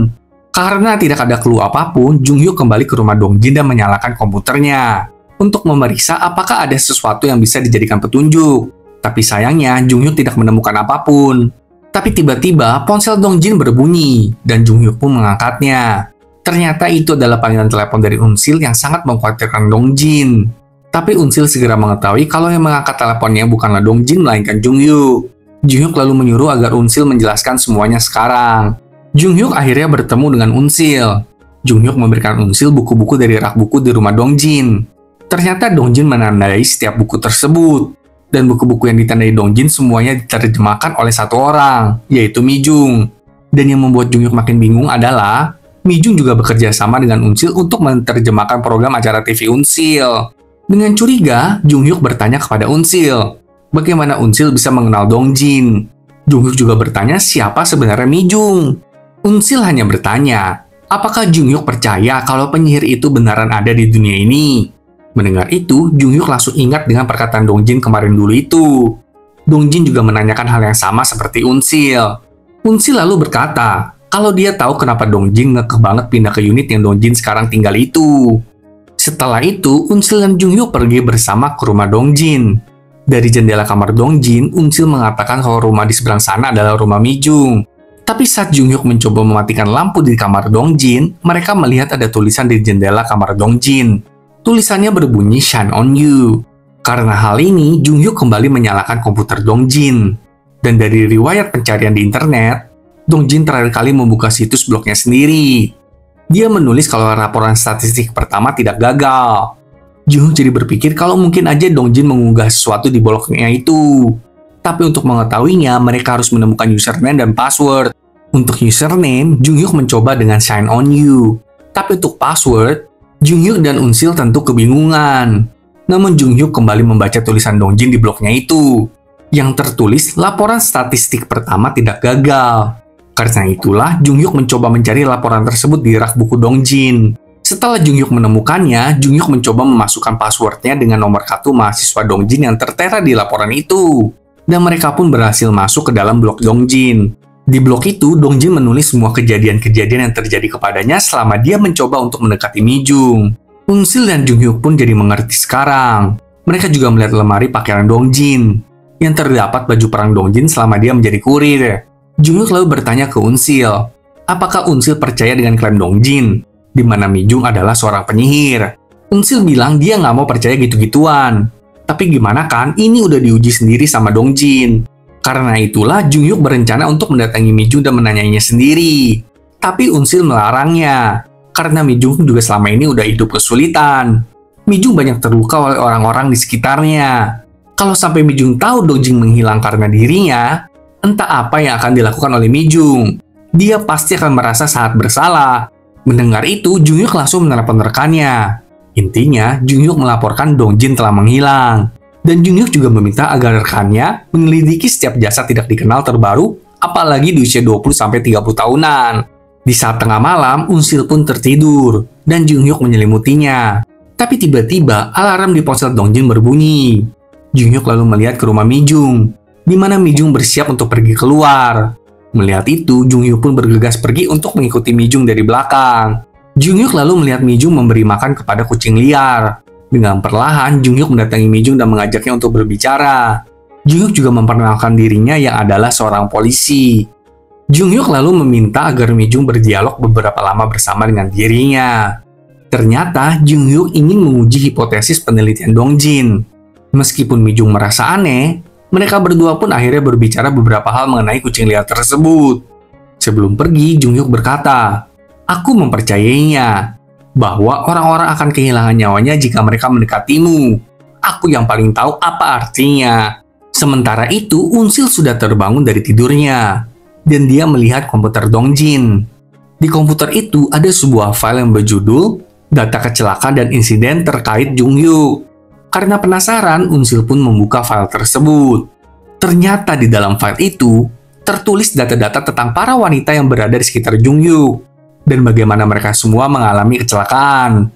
Karena tidak ada clue apapun, Junghyuk kembali ke rumah Dongjin dan menyalakan komputernya. untuk memeriksa apakah ada sesuatu yang bisa dijadikan petunjuk. Tapi sayangnya, Jung Hyuk tidak menemukan apapun. Tapi tiba-tiba ponsel Dong Jin berbunyi, dan Jung Hyuk pun mengangkatnya. Ternyata itu adalah panggilan telepon dari Unsil yang sangat mengkhawatirkan Dong Jin. Tapi Unsil segera mengetahui kalau yang mengangkat teleponnya bukanlah Dong Jin melainkan Jung Hyuk. Jung Hyuk lalu menyuruh agar Unsil menjelaskan semuanya sekarang. Jung Hyuk akhirnya bertemu dengan Unsil. Jung Hyuk memberikan Unsil buku-buku dari rak buku di rumah Dong Jin. Ternyata Dong Jin menandai setiap buku tersebut. Dan buku-buku yang ditandai Dong Jin semuanya diterjemahkan oleh satu orang, yaitu Mi Jung. Dan yang membuat Jung Hyuk makin bingung adalah Mi Jung juga bekerja sama dengan Unsil untuk menerjemahkan program acara TV Unsil. Dengan curiga, Jung Hyuk bertanya kepada Unsil, bagaimana Unsil bisa mengenal Dong Jin. Jung Hyuk juga bertanya siapa sebenarnya Mi Jung. Unsil hanya bertanya, apakah Jung Hyuk percaya kalau penyihir itu benaran ada di dunia ini? Mendengar itu, Jung Hyuk langsung ingat dengan perkataan Dong Jin kemarin dulu itu. Dong Jin juga menanyakan hal yang sama seperti Unsil. Unsil lalu berkata, kalau dia tahu kenapa Dong Jin ngekeh banget pindah ke unit yang Dong Jin sekarang tinggal itu. Setelah itu, Unsil dan Jung Hyuk pergi bersama ke rumah Dong Jin. Dari jendela kamar Dong Jin, Unsil mengatakan kalau rumah di seberang sana adalah rumah Mi Jung. Tapi saat Jung Hyuk mencoba mematikan lampu di kamar Dong Jin, mereka melihat ada tulisan di jendela kamar Dong Jin. Tulisannya berbunyi Shine on You. Karena hal ini, Jung Hyuk kembali menyalakan komputer Dong Jin. Dan dari riwayat pencarian di internet, Dong Jin terakhir kali membuka situs blognya sendiri. Dia menulis kalau laporan statistik pertama tidak gagal. Jung Hyuk jadi berpikir kalau mungkin aja Dong Jin mengunggah sesuatu di blognya itu. Tapi untuk mengetahuinya, mereka harus menemukan username dan password. Untuk username, Jung Hyuk mencoba dengan Shine on You. Tapi untuk password, Jung Hyuk dan Unsil tentu kebingungan. Namun Jung Hyuk kembali membaca tulisan Dong Jin di blognya itu, yang tertulis laporan statistik pertama tidak gagal. Karena itulah, Jung Hyuk mencoba mencari laporan tersebut di rak buku Dong Jin. Setelah Jung Hyuk menemukannya, Jung Hyuk mencoba memasukkan passwordnya dengan nomor kartu mahasiswa Dong Jin yang tertera di laporan itu. Dan mereka pun berhasil masuk ke dalam blog Dong Jin. Di blog itu, Dong Jin menulis semua kejadian-kejadian yang terjadi kepadanya selama dia mencoba untuk mendekati Mi Jung. Unsil dan Jung Hyuk pun jadi mengerti sekarang. Mereka juga melihat lemari pakaian Dong Jin, yang terdapat baju perang Dong Jin selama dia menjadi kurir. Jung Hyuk lalu bertanya ke Unsil, apakah Unsil percaya dengan klaim Dong Jin, di mana Mi Jung adalah seorang penyihir? Unsil bilang dia nggak mau percaya gitu-gituan. Tapi gimana kan, ini udah diuji sendiri sama Dong Jin. Karena itulah Jung Hyuk berencana untuk mendatangi Mi Jung dan menanyainya sendiri. Tapi Unsil melarangnya, karena Mi Jung juga selama ini udah hidup kesulitan. Mi Jung banyak terluka oleh orang-orang di sekitarnya. Kalau sampai Mi Jung tahu Dong Jin menghilang karena dirinya, entah apa yang akan dilakukan oleh Mi Jung. Dia pasti akan merasa sangat bersalah. Mendengar itu, Jung Hyuk langsung menelepon rekannya. Intinya, Jung Hyuk melaporkan Dong Jin telah menghilang. Dan Jung Hyuk juga meminta agar rekannya menyelidiki setiap jasad tidak dikenal terbaru, apalagi di usia 20-30 tahunan. Di saat tengah malam, Unsil pun tertidur, dan Jung Hyuk menyelimutinya. Tapi tiba-tiba, alarm di ponsel Dong Jin berbunyi. Jung Hyuk lalu melihat ke rumah Mi Jung, di mana Mi Jung bersiap untuk pergi keluar. Melihat itu, Jung Hyuk pun bergegas pergi untuk mengikuti Mi Jung dari belakang. Jung Hyuk lalu melihat Mi Jung memberi makan kepada kucing liar. Dengan perlahan, Jung Hyuk mendatangi Mi Jung dan mengajaknya untuk berbicara. Jung Hyuk juga memperkenalkan dirinya yang adalah seorang polisi. Jung Hyuk lalu meminta agar Mi Jung berdialog beberapa lama bersama dengan dirinya. Ternyata, Jung Hyuk ingin menguji hipotesis penelitian Dong Jin. Meskipun Mi Jung merasa aneh, mereka berdua pun akhirnya berbicara beberapa hal mengenai kucing liar tersebut. Sebelum pergi, Jung Hyuk berkata, aku mempercayainya, bahwa orang-orang akan kehilangan nyawanya jika mereka mendekatimu. Aku yang paling tahu apa artinya. Sementara itu, Unsil sudah terbangun dari tidurnya, dan dia melihat komputer Dong Jin. Di komputer itu ada sebuah file yang berjudul Data Kecelakaan dan Insiden Terkait Jung Hyuk. Karena penasaran, Unsil pun membuka file tersebut. Ternyata di dalam file itu, tertulis data-data tentang para wanita yang berada di sekitar Jung Hyuk, dan bagaimana mereka semua mengalami kecelakaan.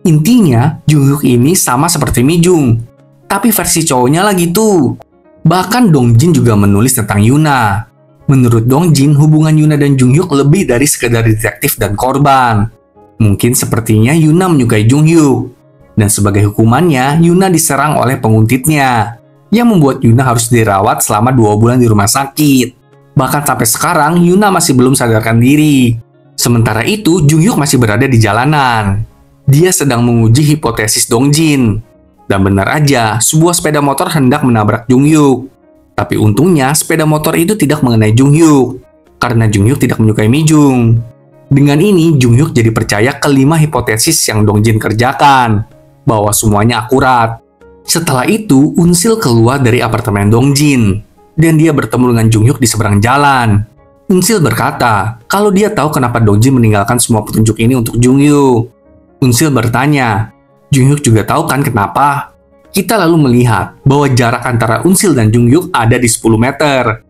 Intinya, Jung Hyuk ini sama seperti Mi Jung, tapi versi cowoknya lagi tuh. Bahkan Dong Jin juga menulis tentang Yuna. Menurut Dong Jin, hubungan Yuna dan Jung Hyuk lebih dari sekedar detektif dan korban. Mungkin sepertinya Yuna menyukai Jung Hyuk. Dan sebagai hukumannya, Yuna diserang oleh penguntitnya, yang membuat Yuna harus dirawat selama 2 bulan di rumah sakit. Bahkan sampai sekarang, Yuna masih belum sadarkan diri. Sementara itu, Junhyuk masih berada di jalanan. Dia sedang menguji hipotesis Dongjin. Dan benar aja, sebuah sepeda motor hendak menabrak Junhyuk. Tapi untungnya, sepeda motor itu tidak mengenai Junhyuk, karena Junhyuk tidak menyukai Mijung. Dengan ini, Junhyuk jadi percaya ke-5 hipotesis yang Dongjin kerjakan, bahwa semuanya akurat. Setelah itu, Unsil keluar dari apartemen Dongjin, dan dia bertemu dengan Junhyuk di seberang jalan. Unsil berkata, kalau dia tahu kenapa Dongjin meninggalkan semua petunjuk ini untuk Junhyuk. Unsil bertanya, Junhyuk juga tahu kan kenapa? Kita lalu melihat bahwa jarak antara Unsil dan Junhyuk ada di 10 meter.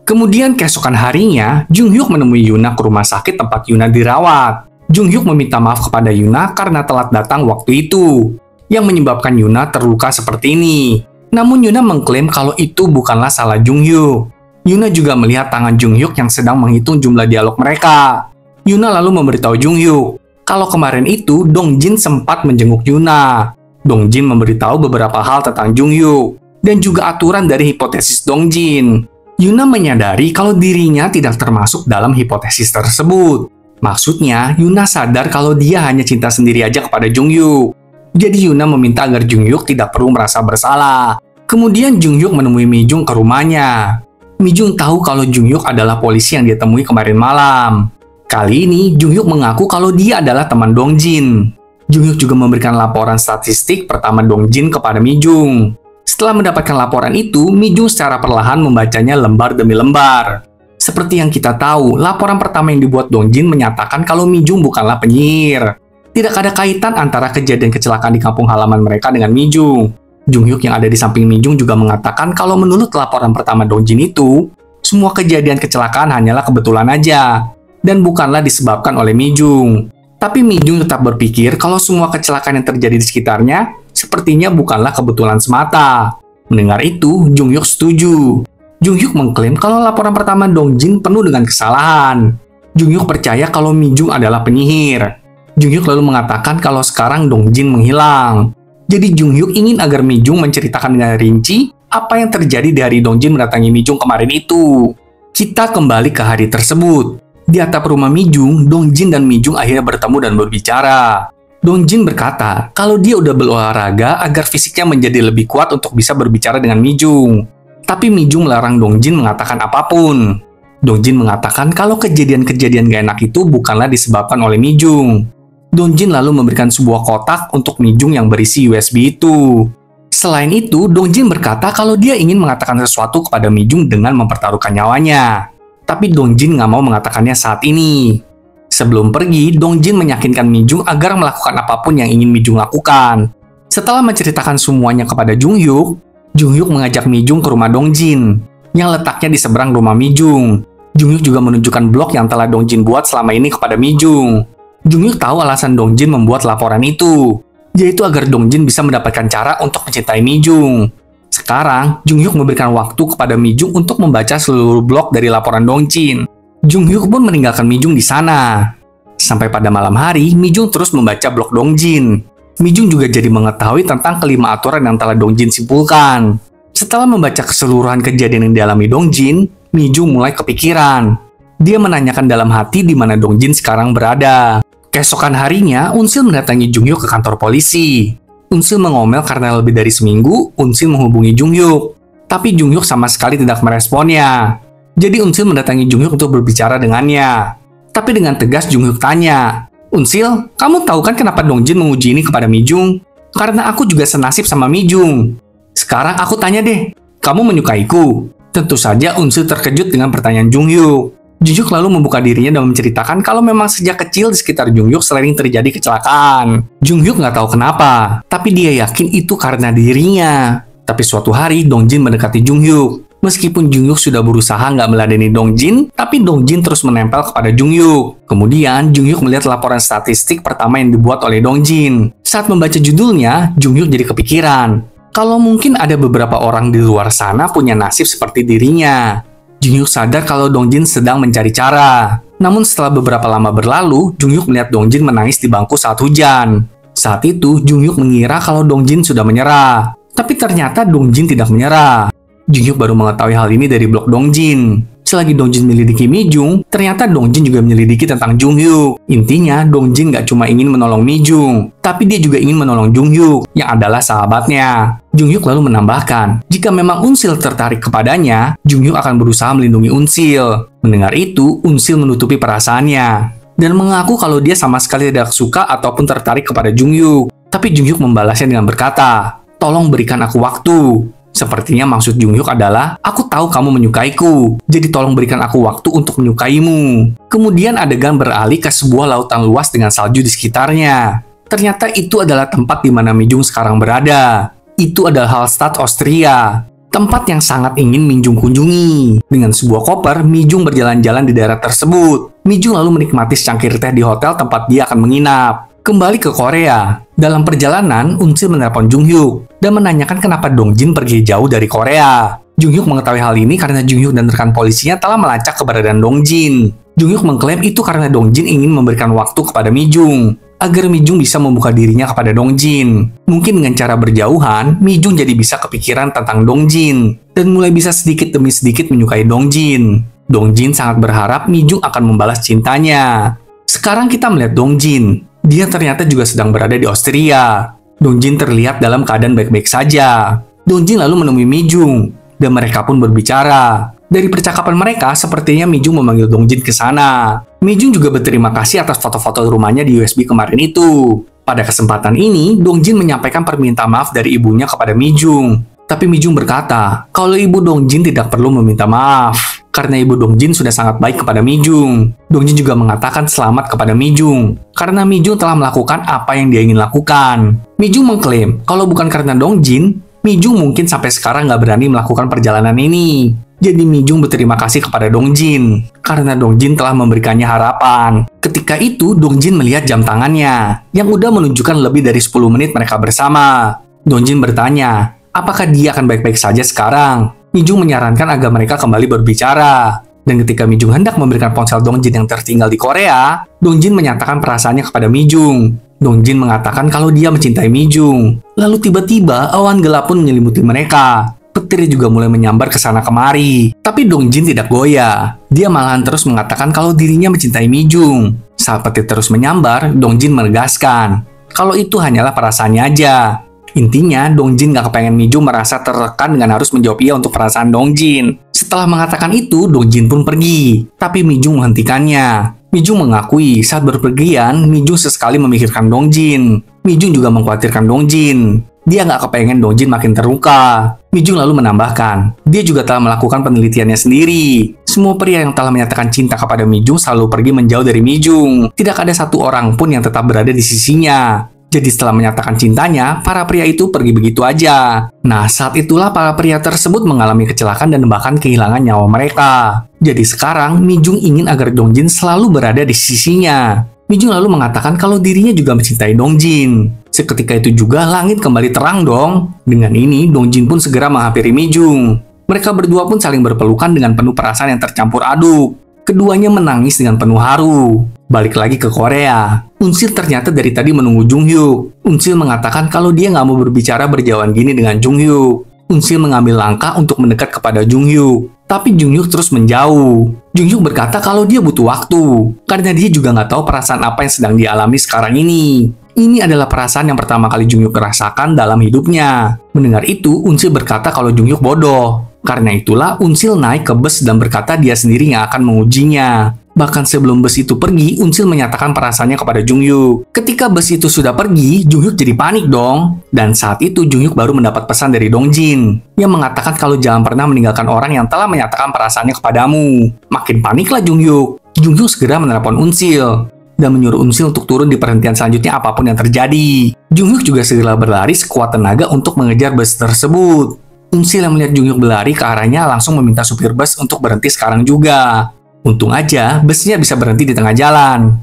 Kemudian keesokan harinya, Junhyuk menemui Yuna ke rumah sakit tempat Yuna dirawat. Junhyuk meminta maaf kepada Yuna karena telat datang waktu itu, yang menyebabkan Yuna terluka seperti ini. Namun Yuna mengklaim kalau itu bukanlah salah Junhyuk. Yuna juga melihat tangan Junhyuk yang sedang menghitung jumlah dialog mereka. Yuna lalu memberitahu Junhyuk kalau kemarin itu Dongjin sempat menjenguk Yuna. Dongjin memberitahu beberapa hal tentang Junhyuk dan juga aturan dari hipotesis Dongjin. Yuna menyadari kalau dirinya tidak termasuk dalam hipotesis tersebut. Maksudnya, Yuna sadar kalau dia hanya cinta sendiri aja kepada Junhyuk. Jadi Yuna meminta agar Junhyuk tidak perlu merasa bersalah. Kemudian Junhyuk menemui Mijung ke rumahnya. Mijung tahu kalau Junhyuk adalah polisi yang dia temui kemarin malam. Kali ini, Junhyuk mengaku kalau dia adalah teman Dongjin. Junhyuk juga memberikan laporan statistik pertama Dongjin kepada Mijung. Setelah mendapatkan laporan itu, Mijung secara perlahan membacanya lembar demi lembar. Seperti yang kita tahu, laporan pertama yang dibuat Dongjin menyatakan kalau Mijung bukanlah penyihir. Tidak ada kaitan antara kejadian kecelakaan di kampung halaman mereka dengan Mijung. Junhyuk yang ada di samping Mijung juga mengatakan kalau menurut laporan pertama Dongjin itu, semua kejadian kecelakaan hanyalah kebetulan aja, dan bukanlah disebabkan oleh Mijung. Tapi Mijung tetap berpikir kalau semua kecelakaan yang terjadi di sekitarnya sepertinya bukanlah kebetulan semata. Mendengar itu, Junhyuk setuju. Junhyuk mengklaim kalau laporan pertama Dongjin penuh dengan kesalahan. Junhyuk percaya kalau Mijung adalah penyihir. Junhyuk lalu mengatakan kalau sekarang Dongjin menghilang. Jadi Junhyuk ingin agar Mijung menceritakan dengan rinci apa yang terjadi di hari Dongjin mendatangi Mijung kemarin itu. Kita kembali ke hari tersebut. Di atap rumah Mijung, Dongjin dan Mijung akhirnya bertemu dan berbicara. Dongjin berkata kalau dia udah berolahraga agar fisiknya menjadi lebih kuat untuk bisa berbicara dengan Mijung. Tapi Mijung melarang Dongjin mengatakan apapun. Dongjin mengatakan kalau kejadian-kejadian gak enak itu bukanlah disebabkan oleh Mijung. Dongjin lalu memberikan sebuah kotak untuk Mijung yang berisi USB itu. Selain itu, Dongjin berkata kalau dia ingin mengatakan sesuatu kepada Mijung dengan mempertaruhkan nyawanya. Tapi Dongjin nggak mau mengatakannya saat ini. Sebelum pergi, Dongjin meyakinkan Mijung agar melakukan apapun yang ingin Mijung lakukan. Setelah menceritakan semuanya kepada Junhyuk, Junhyuk mengajak Mijung ke rumah Dongjin, yang letaknya di seberang rumah Mijung. Junhyuk juga menunjukkan blog yang telah Dongjin buat selama ini kepada Mijung. Junhyuk tahu alasan Dongjin membuat laporan itu, yaitu agar Dongjin bisa mendapatkan cara untuk mencintai Mijung. Sekarang, Junhyuk memberikan waktu kepada Mijung untuk membaca seluruh blog dari laporan Dongjin. Junhyuk pun meninggalkan Mijung di sana. Sampai pada malam hari, Mijung terus membaca blog Dongjin. Mijung juga jadi mengetahui tentang ke-5 aturan yang telah Dongjin simpulkan. Setelah membaca keseluruhan kejadian yang dialami Dongjin, Mijung mulai kepikiran. Dia menanyakan dalam hati di mana Dongjin sekarang berada. Keesokan harinya, Unsil mendatangi Junhyuk ke kantor polisi. Unsil mengomel karena lebih dari seminggu, Unsil menghubungi Junhyuk. Tapi Junhyuk sama sekali tidak meresponnya. Jadi Unsil mendatangi Junhyuk untuk berbicara dengannya. Tapi dengan tegas Junhyuk tanya, Unsil, kamu tahu kan kenapa Dongjin menguji ini kepada Mijung? Karena aku juga senasib sama Mijung. Sekarang aku tanya deh, kamu menyukaiku? Tentu saja Unsil terkejut dengan pertanyaan Junhyuk. Junhyuk lalu membuka dirinya dan menceritakan kalau memang sejak kecil di sekitar Junhyuk sering terjadi kecelakaan. Junhyuk nggak tahu kenapa, tapi dia yakin itu karena dirinya. Tapi suatu hari Dongjin mendekati Junhyuk. Meskipun Junhyuk sudah berusaha nggak meladeni Dongjin, tapi Dongjin terus menempel kepada Junhyuk. Kemudian Junhyuk melihat laporan statistik pertama yang dibuat oleh Dongjin. Saat membaca judulnya, Junhyuk jadi kepikiran kalau mungkin ada beberapa orang di luar sana punya nasib seperti dirinya. Junhyuk sadar kalau Dongjin sedang mencari cara. Namun setelah beberapa lama berlalu, Junhyuk melihat Dongjin menangis di bangku saat hujan. Saat itu, Jung-hyuk mengira kalau Dong-jin sudah menyerah. Tapi ternyata Dong-jin tidak menyerah. Jung-hyuk baru mengetahui hal ini dari blog Dong-jin. Selagi Dong-jin menyelidiki Mi-jung, ternyata Dong-jin juga menyelidiki tentang Jung-hyuk. Intinya, Dong-jin gak cuma ingin menolong Mi-jung, tapi dia juga ingin menolong Jung-hyuk, yang adalah sahabatnya. Jung-hyuk lalu menambahkan, jika memang Unsil tertarik kepadanya, Jung-hyuk akan berusaha melindungi Unsil. Mendengar itu, Unsil menutupi perasaannya dan mengaku kalau dia sama sekali tidak suka ataupun tertarik kepada Jung-hyuk. Tapi Jung-hyuk membalasnya dengan berkata, "Tolong berikan aku waktu." Sepertinya maksud Jung-hyuk adalah, "Aku tahu kamu menyukaiku, jadi tolong berikan aku waktu untuk menyukaimu." Kemudian adegan beralih ke sebuah lautan luas dengan salju di sekitarnya. Ternyata itu adalah tempat di mana Mi-jung sekarang berada. Itu adalah Hallstatt, Austria. Tempat yang sangat ingin Mi-jung kunjungi. Dengan sebuah koper, Mi-jung berjalan-jalan di daerah tersebut. Mi-jung lalu menikmati secangkir teh di hotel tempat dia akan menginap. Kembali ke Korea. Dalam perjalanan, Unsil menelepon Jung-hyuk dan menanyakan kenapa Dong-jin pergi jauh dari Korea. Jung-hyuk mengetahui hal ini karena Jung-hyuk dan rekan polisinya telah melacak keberadaan Dong-jin. Jung-hyuk mengklaim itu karena Dong-jin ingin memberikan waktu kepada Mi-jung agar Mi-jung bisa membuka dirinya kepada Dong-jin. Mungkin dengan cara berjauhan, Mi-jung jadi bisa kepikiran tentang Dong-jin dan mulai bisa sedikit demi sedikit menyukai Dong-jin. Dong-jin sangat berharap Mi-jung akan membalas cintanya. Sekarang kita melihat Dong-jin. Dia ternyata juga sedang berada di Austria. Dong-jin terlihat dalam keadaan baik-baik saja. Dong-jin lalu menemui Mi-jung dan mereka pun berbicara. Dari percakapan mereka, sepertinya Mi-jung memanggil Dong-jin ke sana. Mi-jung juga berterima kasih atas foto-foto rumahnya di USB kemarin itu. Pada kesempatan ini, Dong-jin menyampaikan permintaan maaf dari ibunya kepada Mi-jung. Tapi Mi-jung berkata, kalau ibu Dong-jin tidak perlu meminta maaf, karena ibu Dong-jin sudah sangat baik kepada Mi-jung. Dong-jin juga mengatakan selamat kepada Mi-jung, karena Mi-jung telah melakukan apa yang dia ingin lakukan. Mi-jung mengklaim, kalau bukan karena Dong-jin, Mi-jung mungkin sampai sekarang nggak berani melakukan perjalanan ini. Jadi Mi-jung berterima kasih kepada Dong-jin, karena Dong-jin telah memberikannya harapan. Ketika itu, Dong-jin melihat jam tangannya, yang udah menunjukkan lebih dari 10 menit mereka bersama. Dong-jin bertanya, apakah dia akan baik-baik saja sekarang? Mi-jung menyarankan agar mereka kembali berbicara. Dan ketika Mi-jung hendak memberikan ponsel Dong-jin yang tertinggal di Korea, Dong-jin menyatakan perasaannya kepada Mi-jung. Dong-jin mengatakan kalau dia mencintai Mi-jung. Lalu tiba-tiba awan gelap pun menyelimuti mereka. Petir juga mulai menyambar ke sana kemari. Tapi Dong-jin tidak goyah. Dia malahan terus mengatakan kalau dirinya mencintai Mi-jung. Saat petir terus menyambar, Dong-jin menegaskan kalau itu hanyalah perasaannya aja. Intinya, Dong-jin gak kepengen Mi-jung merasa tertekan dengan harus menjawab iya untuk perasaan Dong-jin. Setelah mengatakan itu, Dong-jin pun pergi. Tapi Mi-jung menghentikannya. Mi-jung mengakui saat berpergian, Mi-jung sesekali memikirkan Dong-jin. Mi-jung juga mengkhawatirkan Dong-jin. Dia nggak kepengen Dong-jin makin terluka. Mi-jung lalu menambahkan, dia juga telah melakukan penelitiannya sendiri. Semua pria yang telah menyatakan cinta kepada Mi-jung selalu pergi menjauh dari Mi-jung. Tidak ada satu orang pun yang tetap berada di sisinya. Jadi setelah menyatakan cintanya, para pria itu pergi begitu aja. Nah, saat itulah para pria tersebut mengalami kecelakaan dan bahkan kehilangan nyawa mereka. Jadi sekarang, Mi-jung ingin agar Dong-jin selalu berada di sisinya. Mi-jung lalu mengatakan kalau dirinya juga mencintai Dong-jin. Seketika itu juga langit kembali terang dong. Dengan ini, Dong-jin pun segera menghampiri Mi-jung. Mereka berdua pun saling berpelukan dengan penuh perasaan yang tercampur aduk. Keduanya menangis dengan penuh haru. Balik lagi ke Korea. Unsil ternyata dari tadi menunggu Jung-hyuk. Unsil mengatakan kalau dia nggak mau berbicara berjauhan gini dengan Jung-hyuk. Unsil mengambil langkah untuk mendekat kepada Jung-hyuk. Tapi Jung-hyuk terus menjauh. Jung-hyuk berkata kalau dia butuh waktu. Karena dia juga nggak tahu perasaan apa yang sedang dialami sekarang ini. Ini adalah perasaan yang pertama kali Jung-hyuk rasakan dalam hidupnya. Mendengar itu, Unsil berkata kalau Jung-hyuk bodoh. Karena itulah Unsil naik ke bus dan berkata dia sendiri yang akan mengujinya. Bahkan sebelum bus itu pergi, Unsil menyatakan perasaannya kepada Jung-hyuk. Ketika bus itu sudah pergi, Jung-hyuk jadi panik dong. Dan saat itu Jung-hyuk baru mendapat pesan dari Dong-jin yang mengatakan kalau jangan pernah meninggalkan orang yang telah menyatakan perasaannya kepadamu. Makin paniklah Jung-hyuk. Jung-hyuk segera menelepon Unsil dan menyuruh Unsil untuk turun di perhentian selanjutnya apapun yang terjadi. Jung-hyuk juga segera berlari sekuat tenaga untuk mengejar bus tersebut. Unsil yang melihat Jung-hyuk berlari ke arahnya langsung meminta supir bus untuk berhenti sekarang juga. Untung aja, busnya bisa berhenti di tengah jalan.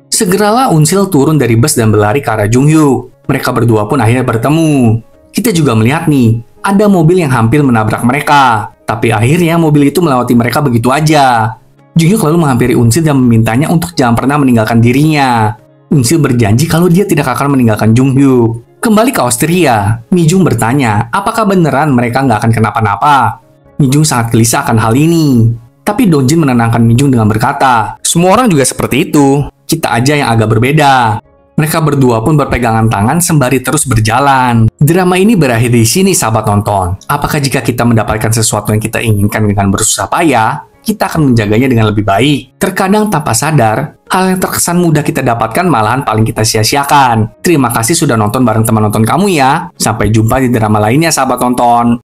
Segeralah Unsil turun dari bus dan berlari ke arah Jung-hyuk. Mereka berdua pun akhirnya bertemu. Kita juga melihat nih, ada mobil yang hampir menabrak mereka. Tapi akhirnya mobil itu melewati mereka begitu aja. Jung-hyuk lalu menghampiri Unsil dan memintanya untuk jangan pernah meninggalkan dirinya. Min-sil berjanji kalau dia tidak akan meninggalkan Jung-hyuk. Kembali ke Austria, Mi-jung bertanya apakah beneran mereka nggak akan kenapa-napa. Mi-jung sangat gelisah akan hal ini. Tapi Dongjin menenangkan Mi-jung dengan berkata, semua orang juga seperti itu, kita aja yang agak berbeda. Mereka berdua pun berpegangan tangan sembari terus berjalan. Drama ini berakhir di sini, sahabat nonton. Apakah jika kita mendapatkan sesuatu yang kita inginkan dengan bersusah payah, kita akan menjaganya dengan lebih baik? Terkadang tanpa sadar, hal yang terkesan mudah kita dapatkan malahan paling kita sia-siakan. Terima kasih sudah nonton bareng teman nonton kamu ya. Sampai jumpa di drama lainnya, sahabat nonton.